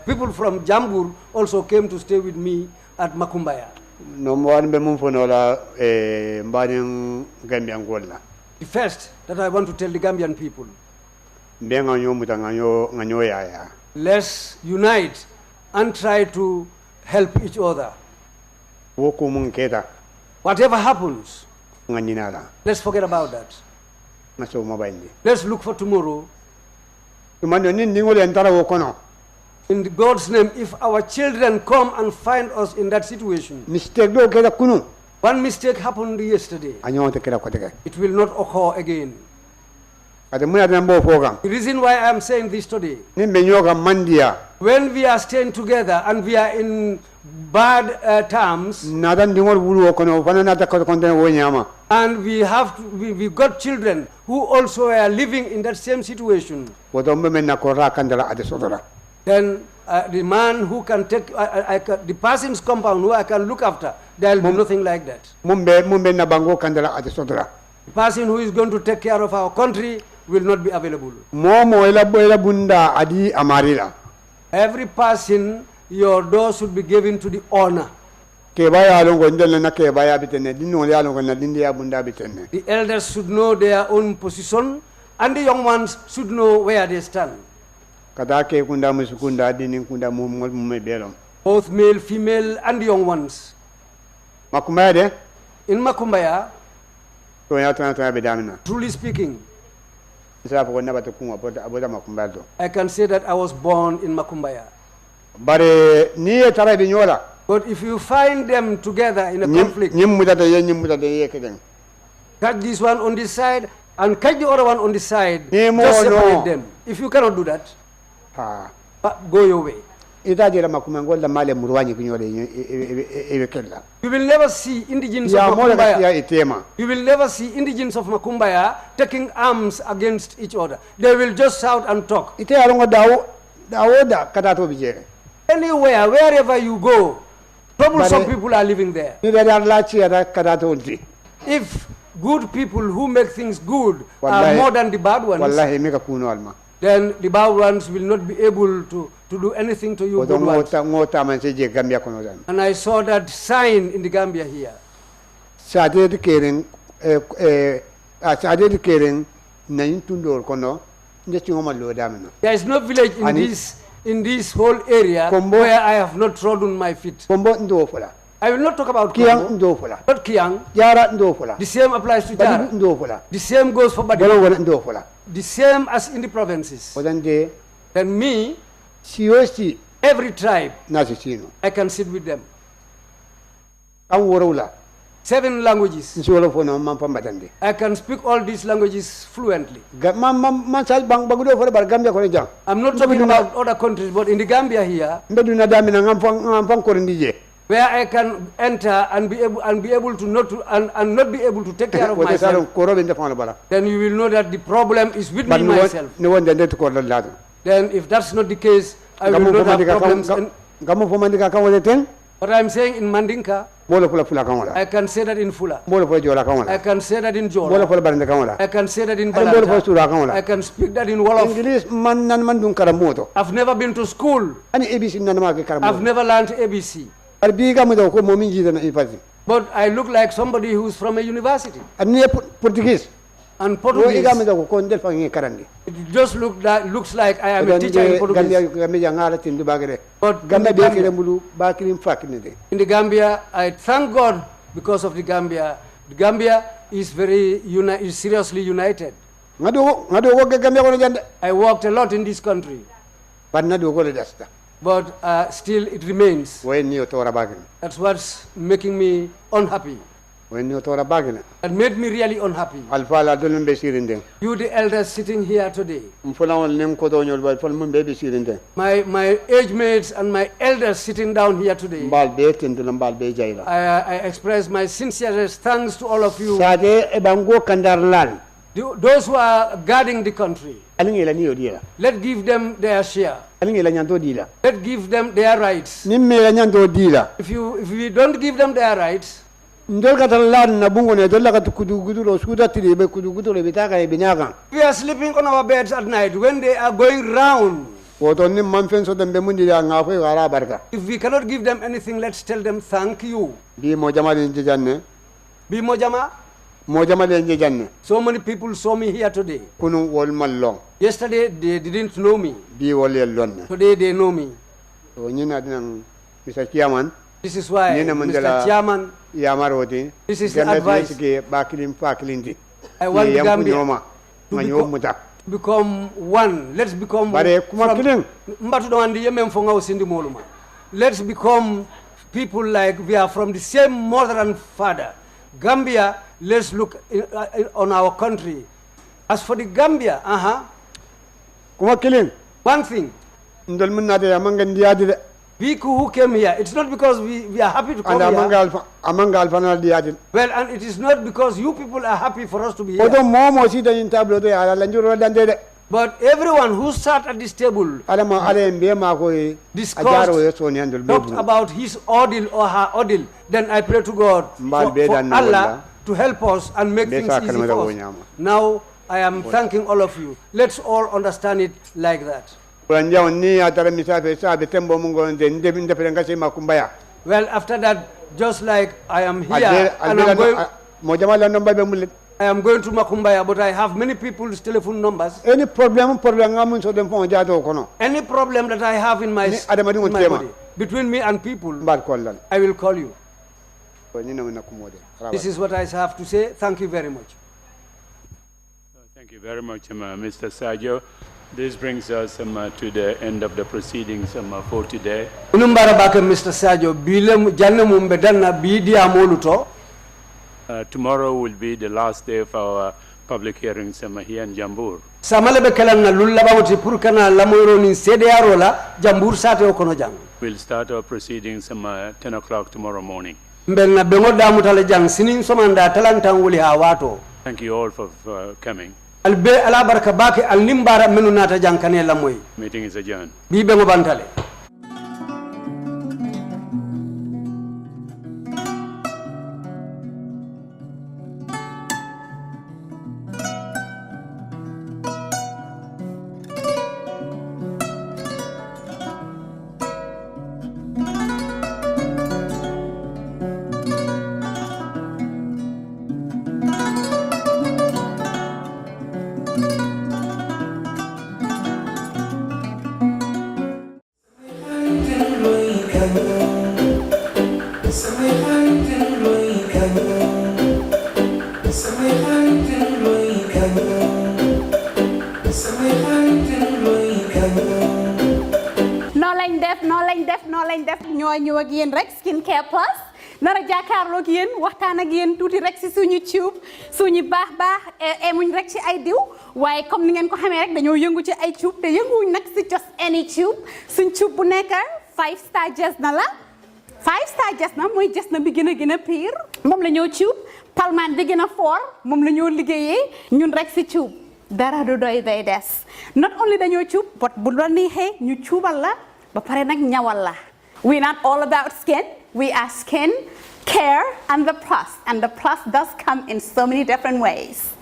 people from Jambur also came to stay with me at Makumbaya. no mo wan be mum fonola mbadin gambian golla The first that I want to tell the Gambian people, be nganyo nganyo yaya let's unite and try to help each other. wo ko mun keta Whatever happens, nganyinala let's forget about that. naso mabayndi Let's look for tomorrow. tumando nin ngole entara wo kono In God's name, if our children come and find us in that situation, mistake do keda kunu one mistake happened yesterday, anyo te keda ko tege it will not occur again. ade mun adam bo fogam The reason why I am saying this today, nin be nyoga mandia when we are staying together and we are in bad terms, nadan dingol wulu wo kono fana nata ko konten wo nyama And we got children who also are living in that same situation. Then the man who can take, the person's compound who I can look after, there will be nothing like that. The person who is going to take care of our country will not be available. Every person, your door should be given to the owner. The elders should know their own position, and the young ones should know where they stand. Both male, female, and the young ones. In Makumbaya, truly speaking, I can say that I was born in Makumbaya. But if you find them together in a conflict, catch this one on this side and catch the other one on this side, just separate them. If you cannot do that, go your way. You will never see indigents of Makumbaya. You will never see indigents of Makumbaya taking arms against each other. They will just shout and talk. Anywhere, wherever you go, troublesome people are living there. If good people who make things good are more than the bad ones, then the bad ones will not be able to do anything to you good ones. And I saw that sign in the Gambia here. There is no village in this whole area where I have not trodden my feet. I will not talk about Kombo, but Kiang. The same applies to Jara. The same goes for Badi. The same as in the provinces. And me, every tribe, I can sit with them. 7 languages. I can speak all these languages fluently. I'm not talking about other countries, but in the Gambia here, where I can enter and be able to not be able to take care of myself, then you will know that the problem is with me myself. Then if that's not the case, I will not have problems. But I'm saying in Mandinka, I can say that in Fula. I can say that in Jola. I can say that in Balata. I can speak that in Wolof. I've never been to school. I've never learned ABC. But I look like somebody who's from a university. And Portuguese. It just looks like I am a teacher in Portuguese. But in the Gambia, I thank God because of the Gambia. The Gambia is is seriously united. I worked a lot in this country. But still it remains. That's what's making me unhappy. That made me really unhappy. You, the elders sitting here today, my age mates and my elders sitting down here today, I express my sincerest thanks to all of you. Those who are guarding the country, let's give them their share. Let's give them their rights. If we don't give them their rights, we are sleeping on our beds at night when they are going round. If we cannot give them anything, let's tell them thank you. Be Mojama? So many people saw me here today. Yesterday they didn't know me. Today they know me. Mr. Chairman, this is why, Mr. Chairman, this is the advice. I want the Gambia to become one. Let's become let's become people like we are from the same mother and father. Gambia, let's look on our country. As for the Gambia, one thing. We who came here, it's not because we are happy to come and here. amangal fanal diatin Well, and it is not because you people are happy for us to be here. oto momo sita in tablo de ala lanjuro dande de But everyone who sat at this table ala ma ala mbe ma ko discussed, talked about his ordeal or her ordeal, then I pray to God for Allah to help us and make things easy for us. Now I am thanking all of you. Let's all understand it like that. Well, after that, just like I am here, and I am going to Makumbaya, but I have many people's telephone numbers. Any problem that I have in my body, between me and people, I will call you. This is what I have to say. Thank you very much. Thank you very much, Mr. Sarjo. This brings us to the end of the proceedings for today. Mr. Sarjo, tomorrow will be the last day of our public hearings here in Jambur. We'll start our proceedings 10 o'clock tomorrow morning. Thank you all for coming. Meeting is adjourned. Skincare Plus nara jàkkaarloo ak yéen waxtaan ak yéen tuuti rek ci suñu tube suñu baax emuñ rek ci ay diw waaye comme ni ngeen ko xamee rek dañoo yëngu ci ay tube te yënguwuñ nag ci just any tube suñ tube bu nekk 5-star jesna la 5-star jesna mooy jesna bi gën a pire moom la ñoo tube palmaan bi gën a fort moom la ñoo liggéeyee ñun rek ci tube dara du doy day des not only dañoo tube but bu la neexee ñu tuubal la ba pare nag ñawal la. We're not all about skin. We are skin, care, and the plus does come in so many different ways.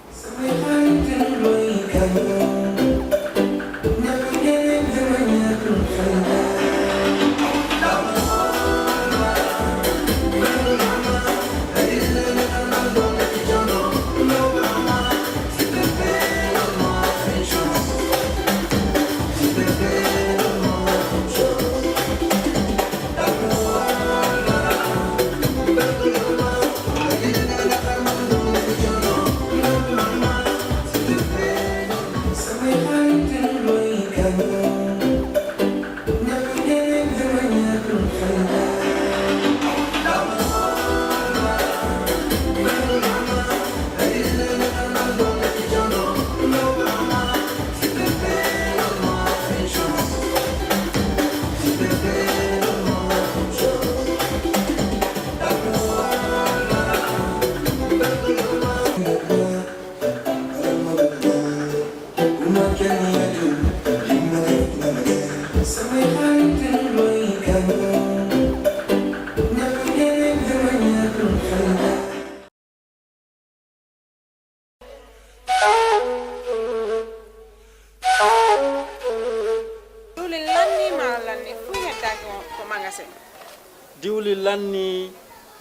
diwli lanni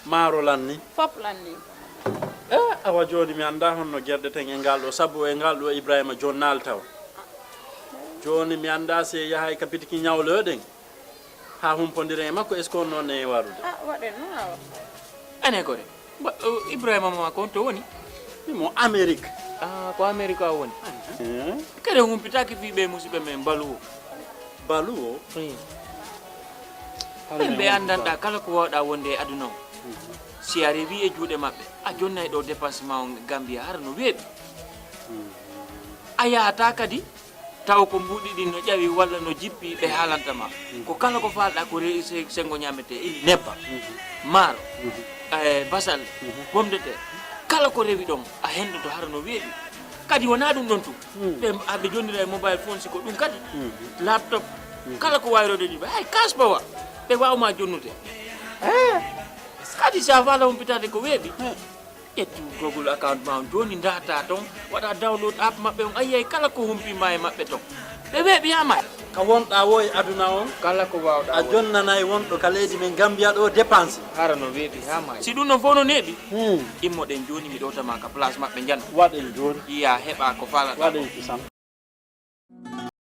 maaro lanni Fop lanni. awa joni mi anda honno gerdeten e ngal ɗo sabu e ngal ɗo Ibrahima joni naltaw joni mi anda se yahay kapitiki ñawloɗen ha humpodire e makko est ce que on noon e warude Waɗen no awa. ane kore Ibrahima ma kon to woni mimo Amérique ko Amérique a woni kede humpitaki fiɓe musidɓe men balu o ɓe andanɗa kala ko wawɗa wonde e aduna o si a rewi e juuɗe maɓɓe a jonnay dépassement o Gambia har no weeɓi a yahata kadi taw ko mbuɗi ɗi no ƴawi walla no jippi ɓe haalantama ko kala ko falɗa ko sengo ñamete ili nebba maaro basal pomme de terre kala ko rewi ɗon a hendoto hara no weeɓi kadi wona ɗum ɗon tum ɓe aɓe jonnira e mobile phone siko ɗum kadi laptop kala ko wayrode ɗi hay kasbawa ɓe wawma jonnude kadi sa fala humpitade ko weeɓi ƴettu Google account ma on joni data ton waɗa download app maɓɓe on ayi kala ko humpima e maɓɓe ton ɓe weeɓiyama ka wonɗa wo e aduna on kala ko wawɗa a jonnanayi wonɗo ka leydi men Gambia ɗo dépense hara no weeɓi ha ma si ɗum non fof no neeɓi immoɗen joni mi ɗowtama ka place maɓɓe jan waɗen joni iya heɓa ko falata waɗen kisam